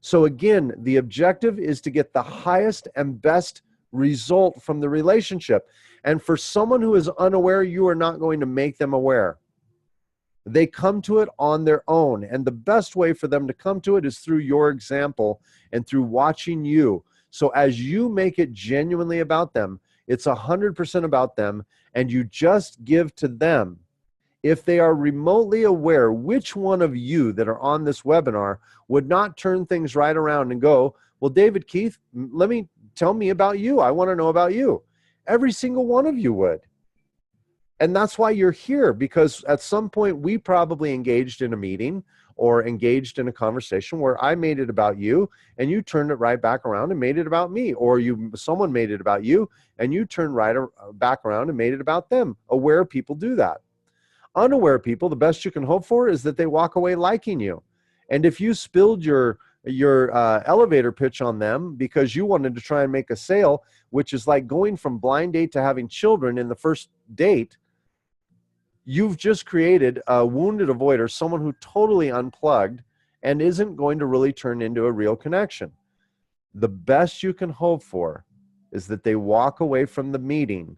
B: So again, the objective is to get the highest and best result from the relationship. And for someone who is unaware, you are not going to make them aware. They come to it on their own. And the best way for them to come to it is through your example and through watching you. So as you make it genuinely about them, it's 100% about them, and you just give to them. If they are remotely aware, which one of you that are on this webinar would not turn things right around and go, well, David Keith, tell me about you. I want to know about you. Every single one of you would. And that's why you're here, because at some point we probably engaged in a meeting or engaged in a conversation where I made it about you and you turned it right back around and made it about me, or someone made it about you and you turned right back around and made it about them. Aware people do that. Unaware people, the best you can hope for is that they walk away liking you. And if you spilled your elevator pitch on them because you wanted to try and make a sale, which is like going from blind date to having children in the first date, you've just created a wounded avoider, someone who totally unplugged and isn't going to really turn into a real connection. The best you can hope for is that they walk away from the meeting.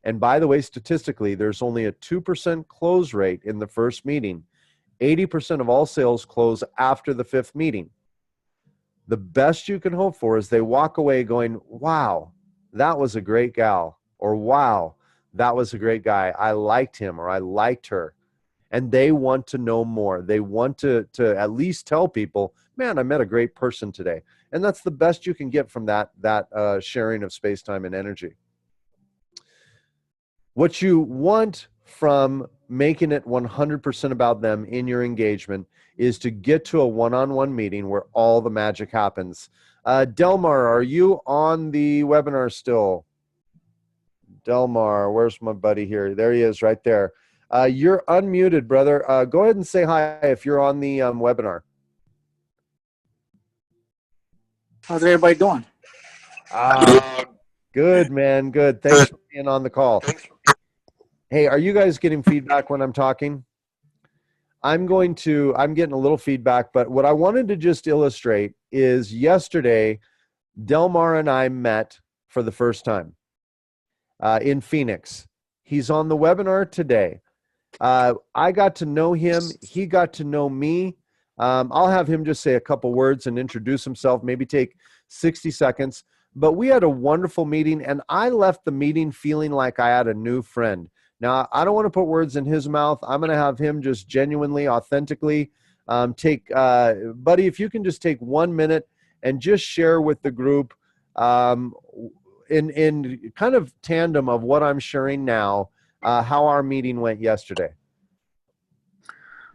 B: And by the way, statistically, there's only a 2% close rate in the first meeting. 80% of all sales close after the fifth meeting. The best you can hope for is they walk away going, wow, that was a great gal, or wow, that was a great guy. I liked him, or I liked her. And they want to know more. They want to at least tell people, man, I met a great person today. And that's the best you can get from that sharing of space, time, and energy. What you want from making it 100% about them in your engagement is to get to a one-on-one meeting where all the magic happens. Delmar, are you on the webinar still? Delmar, where's my buddy here? There he is right there. You're unmuted, brother. Go ahead and say hi if you're on the webinar.
C: How's everybody doing?
B: Good, man. Good. Thanks for being on the call. Hey, are you guys getting feedback when I'm talking? I'm getting a little feedback, but what I wanted to just illustrate is yesterday, Delmar and I met for the first time in Phoenix. He's on the webinar today. I got to know him. He got to know me. I'll have him just say a couple words and introduce himself, maybe take 60 seconds. But we had a wonderful meeting, and I left the meeting feeling like I had a new friend. Now, I don't want to put words in his mouth. I'm going to have him just genuinely, authentically buddy, if you can just take 1 minute and just share with the group in kind of tandem of what I'm sharing now, how our meeting went yesterday.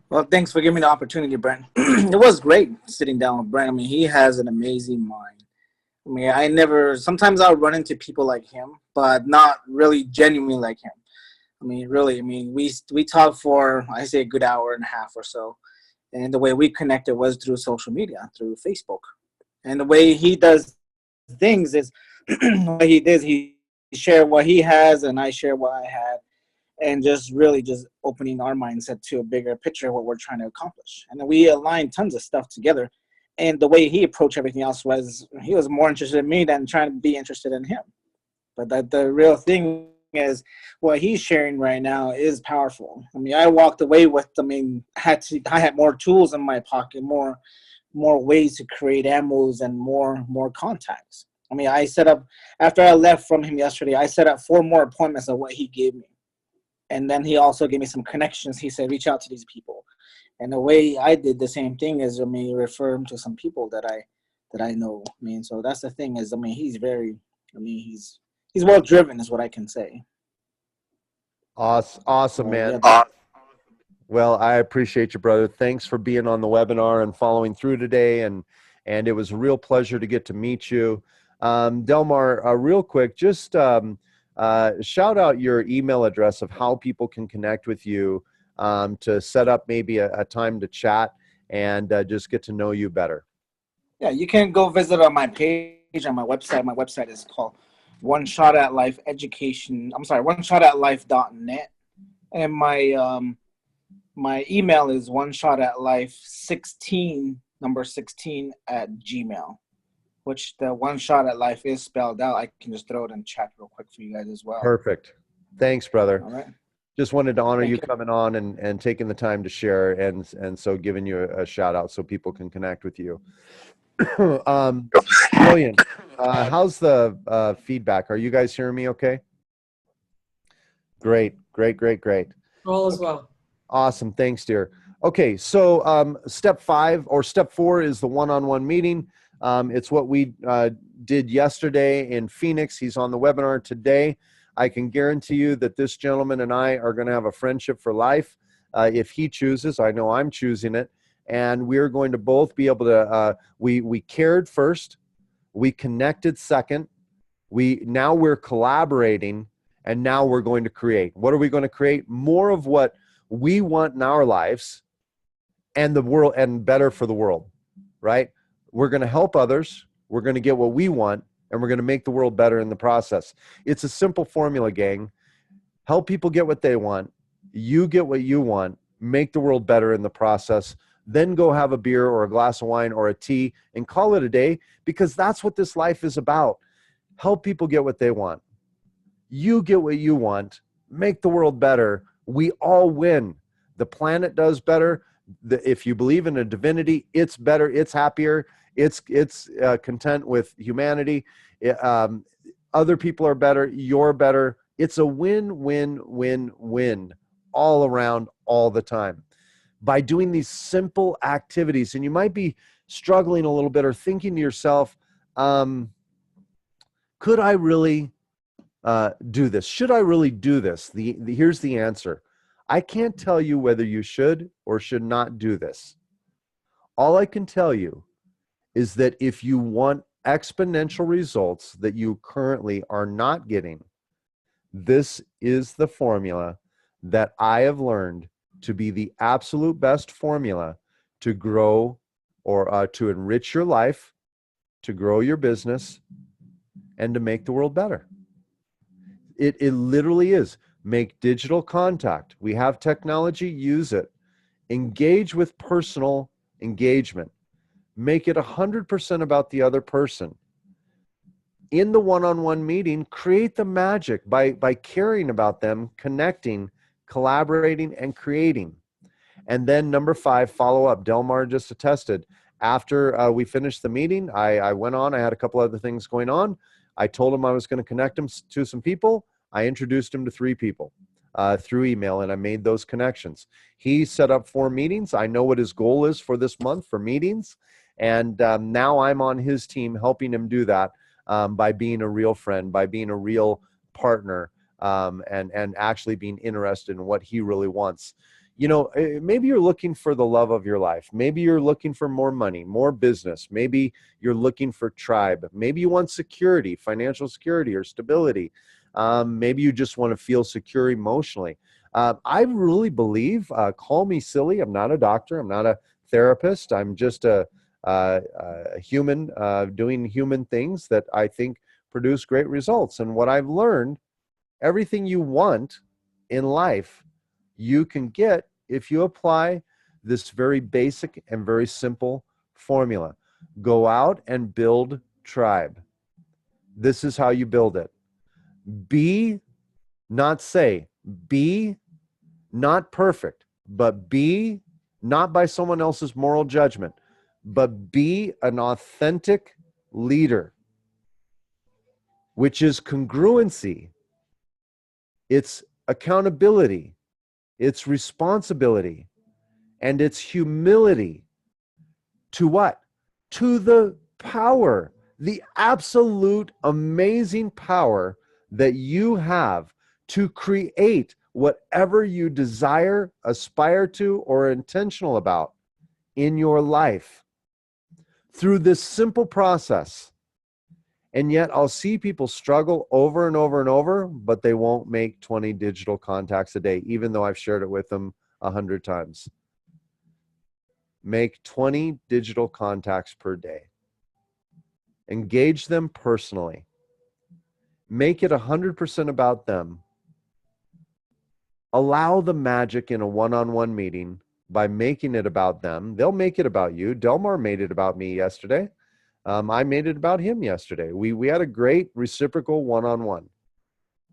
C: Well, thanks for giving me the opportunity, Brent. It was great sitting down with Brent. I mean, he has an amazing mind. I mean, sometimes I'll run into people like him, but not really genuinely like him. I mean, really, we talked for, I say, a good hour and a half or so. And the way we connected was through social media, through Facebook. And the way he does things is, what he did, he shared what he has and I share what I had. And just really just opening our mindset to a bigger picture of what we're trying to accomplish. And then we aligned tons of stuff together. And the way he approached everything else was, he was more interested in me than trying to be interested in him. But the real thing is, what he's sharing right now is powerful. I mean, I walked away with, I had more tools in my pocket, more ways to create ammos and more contacts. I mean, I set up, after I left from him yesterday, I set up 4 more appointments of what he gave me. And then he also gave me some connections. He said, reach out to these people. And the way I did the same thing is, refer him to some people that I know. I mean, so that's the thing is, he's he's well driven is what I can say.
B: Awesome, man. Yeah. Well, I appreciate you, brother. Thanks for being on the webinar and following through today. And it was a real pleasure to get to meet you. Delmar, real quick, just shout out your email address of how people can connect with you to set up maybe a time to chat and just get to know you better.
C: Yeah, you can go visit on my page on my website. My website is called One Shot at Life Education. I'm sorry, oneshotatlife.net. And my email is oneshotatlife16 @gmail. Which the One Shot at Life is spelled out. I can just throw it in chat real quick for you guys as well.
B: Perfect. Thanks, brother.
C: All right.
B: Just wanted to honor you coming on and taking the time to share and so giving you a shout out so people can connect with you. Brilliant. How's the feedback? Are you guys hearing me okay? Great.
A: All as well.
B: Awesome. Thanks, dear. Okay, so step 4 is the one-on-one meeting. It's what we did yesterday in Phoenix. He's on the webinar today. I can guarantee you that this gentleman and I are going to have a friendship for life if he chooses. I know I'm choosing it. And we're going to both be able to, we cared first, we connected second, now we're collaborating, and now we're going to create. What are we going to create? More of what we want in our lives and the world, and better for the world, right? We're going to help others, we're going to get what we want, and we're going to make the world better in the process. It's a simple formula, gang. Help people get what they want, you get what you want, make the world better in the process, then go have a beer or a glass of wine or a tea and call it a day, because that's what this life is about. Help people get what they want. You get what you want, make the world better. We all win. The planet does better. If you believe in a divinity, it's better, it's happier, it's content with humanity. Other people are better, you're better. It's a win-win-win-win all around, all the time. By doing these simple activities, and you might be struggling a little bit or thinking to yourself, could I really do this? Should I really do this? Here's the answer. I can't tell you whether you should or should not do this. All I can tell you is that if you want exponential results that you currently are not getting. This is the formula that I have learned to be the absolute best formula to grow or to enrich your life, to grow your business, and to make the world better. It literally is. Make digital contact. We have technology, use it. Engage with personal engagement. Make it 100% about the other person. In the one-on-one meeting, create the magic by caring about them, connecting, collaborating, and creating. And then number 5, follow up. Delmar just attested. After we finished the meeting, I went on. I had a couple other things going on. I told him I was going to connect him to some people. I introduced him to 3 people through email, and I made those connections. He set up 4 meetings. I know what his goal is for this month for meetings. And now I'm on his team helping him do that by being a real friend, by being a real partner, and actually being interested in what he really wants. You know, maybe you're looking for the love of your life. Maybe you're looking for more money, more business. Maybe you're looking for tribe. Maybe you want security, financial security or stability. Maybe you just want to feel secure emotionally. I really believe, call me silly, I'm not a doctor, I'm not a therapist, I'm just a human doing human things that I think produce great results. And what I've learned, everything you want in life, you can get if you apply this very basic and very simple formula. Go out and build tribe. This is how you build it. Be, not say, be not perfect, but be not by someone else's moral judgment, but be an authentic leader, which is congruency. It's accountability. It's responsibility, and it's humility. To what? To the power, the absolute amazing power that you have to create whatever you desire, aspire to, or are intentional about in your life through this simple process. And yet I'll see people struggle over and over and over, but they won't make 20 digital contacts a day, even though I've shared it with them 100 times. Make 20 digital contacts per day. Engage them personally. Make it 100% about them. Allow the magic in a one-on-one meeting by making it about them. They'll make it about you. Delmar made it about me yesterday. I made it about him yesterday. We had a great reciprocal one-on-one.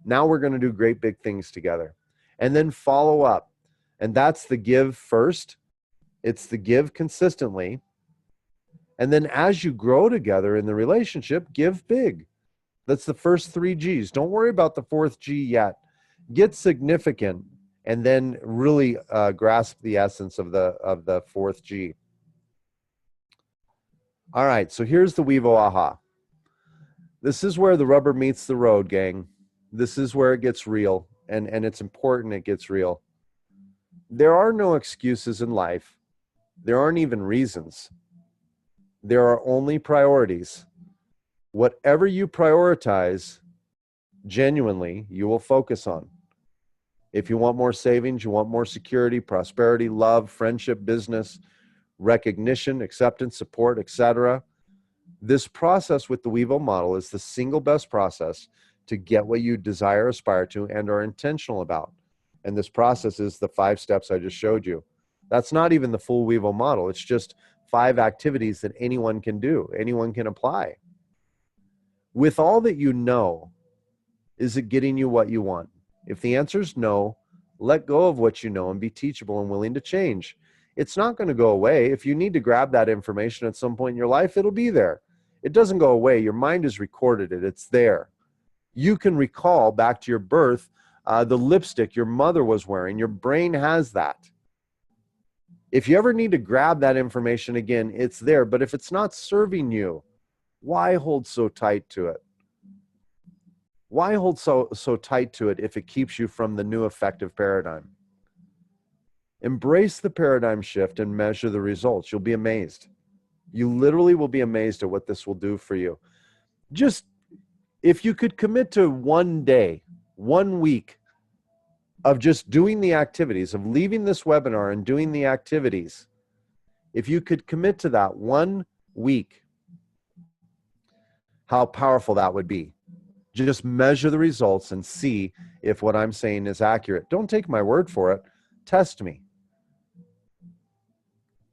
B: Now we're going to do great big things together. And then follow up. And that's the give first. It's the give consistently. And then as you grow together in the relationship, give big. That's the first 3 G's. Don't worry about the 4th G yet. Get significant and then really grasp the essence of the 4th G. All right, so here's the Wevo aha. This is where the rubber meets the road, gang. This is where it gets real, and it's important it gets real. There are no excuses in life. There aren't even reasons. There are only priorities. Whatever you prioritize, genuinely, you will focus on. If you want more savings, you want more security, prosperity, love, friendship, business, recognition, acceptance, support, etc. This process with the Wevo model is the single best process to get what you desire, aspire to, and are intentional about. And this process is the 5 steps I just showed you. That's not even the full Wevo model. It's just 5 activities that anyone can do, anyone can apply. With all that you know, is it getting you what you want? If the answer is no, let go of what you know and be teachable and willing to change. It's not going to go away. If you need to grab that information at some point in your life, it'll be there. It doesn't go away. Your mind has recorded it. It's there. You can recall back to your birth the lipstick your mother was wearing. Your brain has that. If you ever need to grab that information again, it's there. But if it's not serving you, why hold so tight to it? Why hold so tight to it if it keeps you from the new effective paradigm? Embrace the paradigm shift and measure the results. You'll be amazed. You literally will be amazed at what this will do for you. Just if you could commit to one day, 1 week of just doing the activities, of leaving this webinar and doing the activities, if you could commit to that 1 week, how powerful that would be. Just measure the results and see if what I'm saying is accurate. Don't take my word for it. Test me.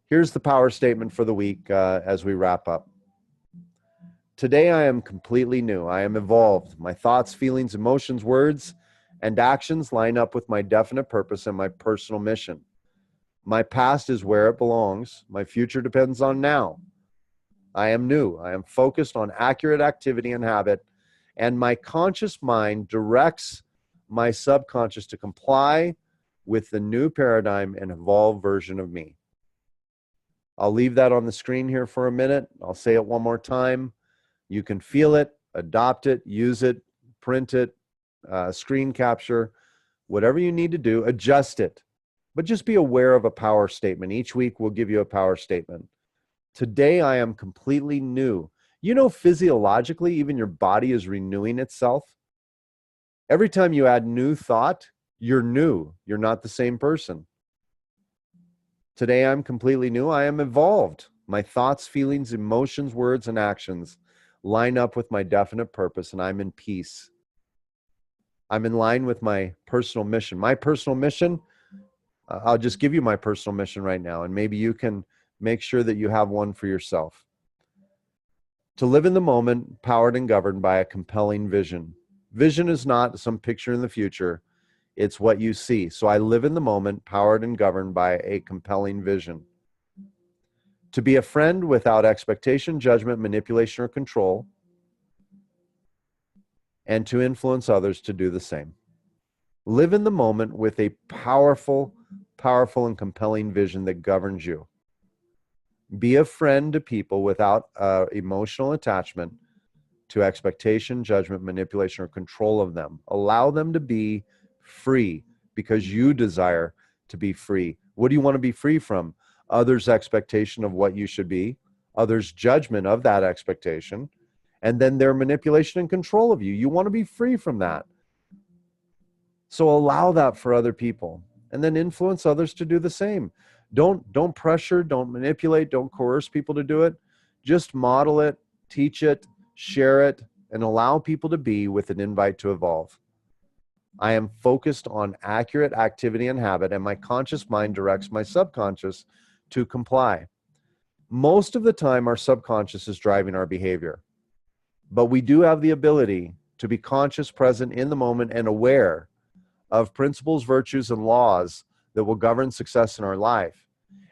B: Here's the power statement for the week as we wrap up. Today I am completely new. I am evolved. My thoughts, feelings, emotions, words, and actions line up with my definite purpose and my personal mission. My past is where it belongs. My future depends on now. I am new. I am focused on accurate activity and habit, and my conscious mind directs my subconscious to comply with the new paradigm and evolved version of me. I'll leave that on the screen here for a minute. I'll say it one more time. You can feel it, adopt it, use it, print it, screen capture, whatever you need to do, adjust it. But just be aware of a power statement. Each week we'll give you a power statement. Today I am completely new. You know, physiologically, even your body is renewing itself. Every time you add new thought, you're new. You're not the same person. Today I'm completely new. I am evolved. My thoughts, feelings, emotions, words, and actions line up with my definite purpose, and I'm in peace. I'm in line with my personal mission. My personal mission, I'll just give you my personal mission right now, and maybe you can make sure that you have one for yourself. To live in the moment, powered and governed by a compelling vision. Vision is not some picture in the future. It's what you see. So I live in the moment, powered and governed by a compelling vision. To be a friend without expectation, judgment, manipulation, or control, and to influence others to do the same. Live in the moment with a powerful and compelling vision that governs you. Be a friend to people without emotional attachment to expectation, judgment, manipulation, or control of them. Allow them to be free because you desire to be free. What do you want to be free from? Others' expectation of what you should be, others' judgment of that expectation, and then their manipulation and control of you. You want to be free from that. So allow that for other people, and then influence others to do the same. Don't pressure, don't manipulate, don't coerce people to do it. Just model it, teach it, share it, and allow people to be with an invite to evolve. I am focused on accurate activity and habit, and my conscious mind directs my subconscious to comply. Most of the time, our subconscious is driving our behavior, but we do have the ability to be conscious, present in the moment, and aware of principles, virtues, and laws that will govern success in our life.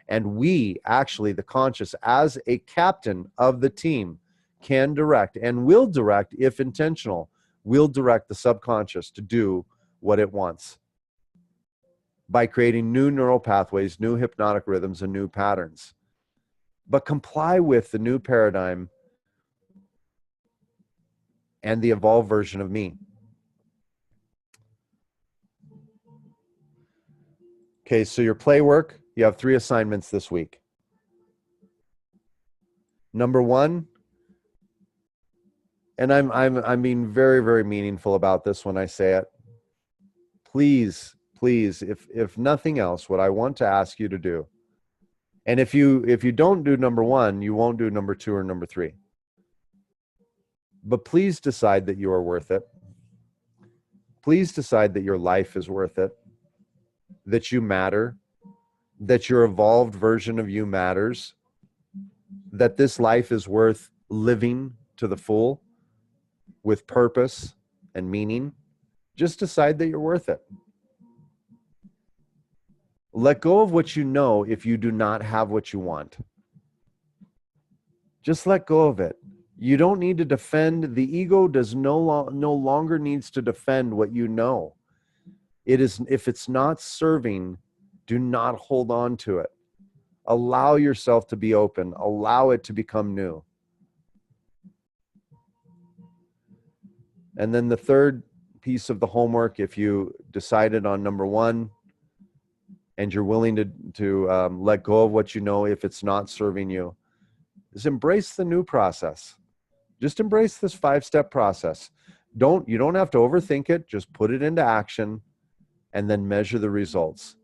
B: And we, actually, the conscious, as a captain of the team, can direct and will direct, if intentional, will direct the subconscious to do what it wants by creating new neural pathways, new hypnotic rhythms, and new patterns. But comply with the new paradigm and the evolved version of me. Okay, so your play work, you have 3 assignments this week. Number 1, and I'm being very, very meaningful about this when I say it. Please, if nothing else, what I want to ask you to do, and if you don't do number 1, you won't do number 2 or number 3. But please decide that you are worth it. Please decide that your life is worth it, that you matter, that your evolved version of you matters, that this life is worth living to the full with purpose and meaning. Just decide that you're worth it. Let go of what you know if you do not have what you want. Just let go of it. You don't need to defend. The ego does no longer needs to defend what you know. It is, if it's not serving, do not hold on to it. Allow yourself to be open. Allow it to become new. And then the third piece of the homework, if you decided on number 1 and you're willing to let go of what you know if it's not serving you, is embrace the new process. Just embrace this 5-step process. You don't have to overthink it. Just put it into action and then measure the results.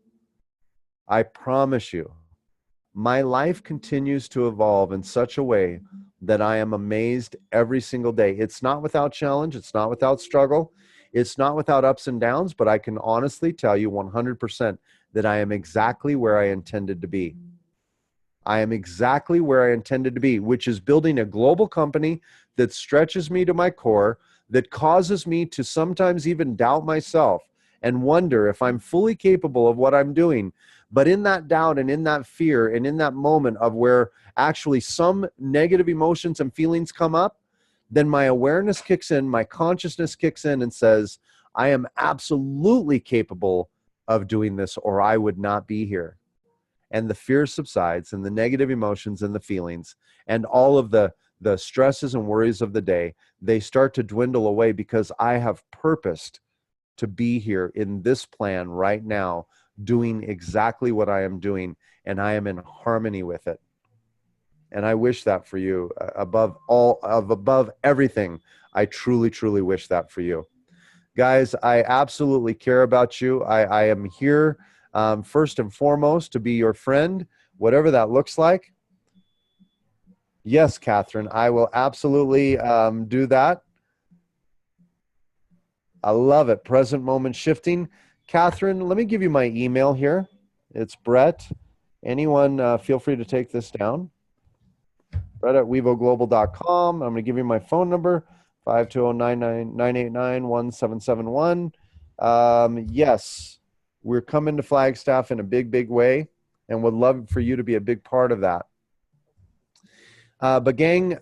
B: I promise you, my life continues to evolve in such a way that I am amazed every single day. It's not without challenge. It's not without struggle. It's not without ups and downs, but I can honestly tell you 100% that I am exactly where I intended to be. I am exactly where I intended to be, which is building a global company that stretches me to my core, that causes me to sometimes even doubt myself and wonder if I'm fully capable of what I'm doing. But in that doubt and in that fear and in that moment of where actually some negative emotions and feelings come up, then my awareness kicks in, my consciousness kicks in and says, I am absolutely capable of doing this or I would not be here. And the fear subsides and the negative emotions and the feelings and all of the stresses and worries of the day, they start to dwindle away because I have purposed to be here in this plan right now, doing exactly what I am doing, and I am in harmony with it. And I wish that for you above everything. I truly, truly wish that for you. Guys, I absolutely care about you. I am here first and foremost to be your friend, whatever that looks like. Yes, Catherine, I will absolutely do that. I love it. Present moment shifting. Catherine, let me give you my email here. It's Brett. Anyone, feel free to take this down. Brett at wevoglobal.com. I'm going to give you my phone number, 520-989-1771. Yes, we're coming to Flagstaff in a big, big way and would love for you to be a big part of that. But gang,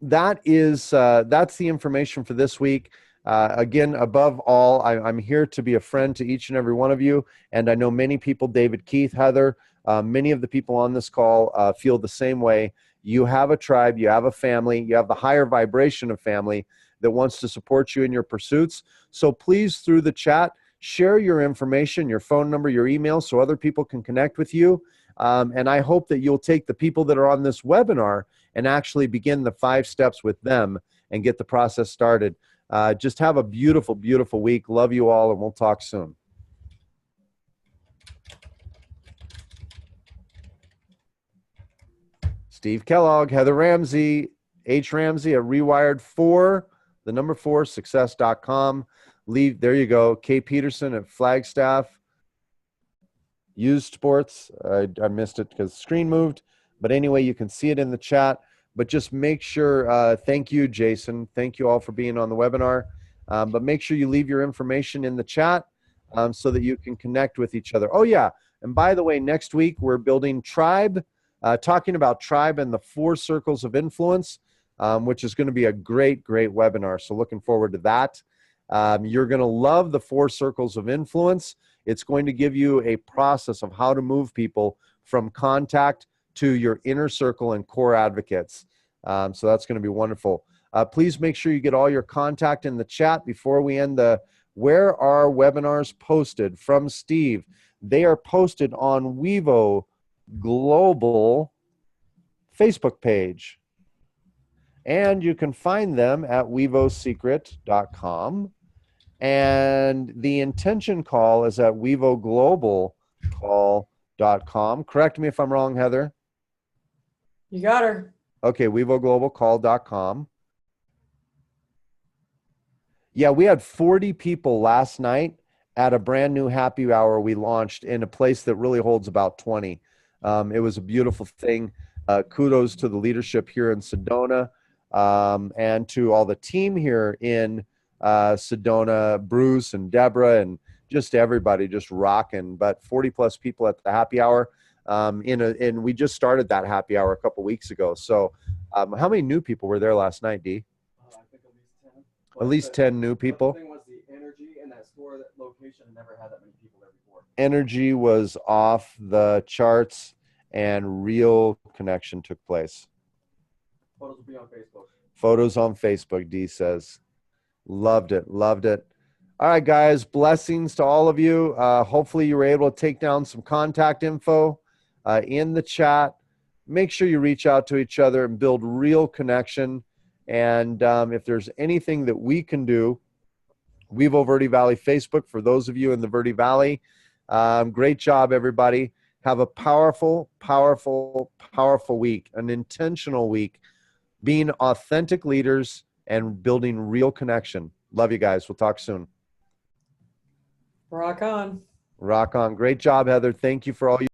B: that's the information for this week. Again, above all, I'm here to be a friend to each and every one of you. And I know many people, David, Keith, Heather, many of the people on this call feel the same way. You have a tribe, you have a family, you have the higher vibration of family that wants to support you in your pursuits. So please, through the chat, share your information, your phone number, your email, so other people can connect with you. And I hope that you'll take the people that are on this webinar and actually begin the 5 steps with them and get the process started. Just have a beautiful, beautiful week. Love you all, and we'll talk soon. Steve Kellogg, Heather Ramsey, H. Ramsey at Rewired4, the number 4, success.com. There you go. Kay Peterson at Flagstaff. Used Sports. I missed it because the screen moved. But anyway, you can see it in the chat. But just make sure, thank you, Jason. Thank you all for being on the webinar. But make sure you leave your information in the chat so that you can connect with each other. Oh, yeah. And by the way, next week, we're building Tribe, talking about Tribe and the 4 circles of influence, which is going to be a great, great webinar. So looking forward to that. You're going to love the 4 circles of influence. It's going to give you a process of how to move people from contact to your inner circle and core advocates. So that's going to be wonderful. Please make sure you get all your contact in the chat before we end where are webinars posted from Steve? They are posted on Wevo Global Facebook page. And you can find them at wevosecret.com. And the intention call is at wevoglobalcall.com. Correct me if I'm wrong, Heather.
A: You got her.
B: Okay, wevoglobalcall.com. Yeah, we had 40 people last night at a brand new happy hour we launched in a place that really holds about 20. It was a beautiful thing. Kudos to the leadership here in Sedona and to all the team here in Sedona, Bruce and Deborah and just everybody just rocking. But 40 plus people at the happy hour. And we just started that happy hour a couple weeks ago. So how many new people were there last night, D?
D: I think at least 10.
B: At least 10 new people.
D: The thing was the energy in that store, that location, never had that many people there before.
B: Energy was off the charts and real connection took place.
D: Photos will be on Facebook.
B: Photos on Facebook, D says. Loved it. Loved it. All right, guys. Blessings to all of you. Hopefully you were able to take down some contact info in the chat. make sure you reach out to each other and build real connection. And if there's anything that we can do, Wevo Verde Valley Facebook, for those of you in the Verde Valley, great job, everybody. Have a powerful, powerful, powerful week, an intentional week, being authentic leaders and building real connection. Love you guys. We'll talk soon.
A: Rock on.
B: Rock on. Great job, Heather. Thank you for all you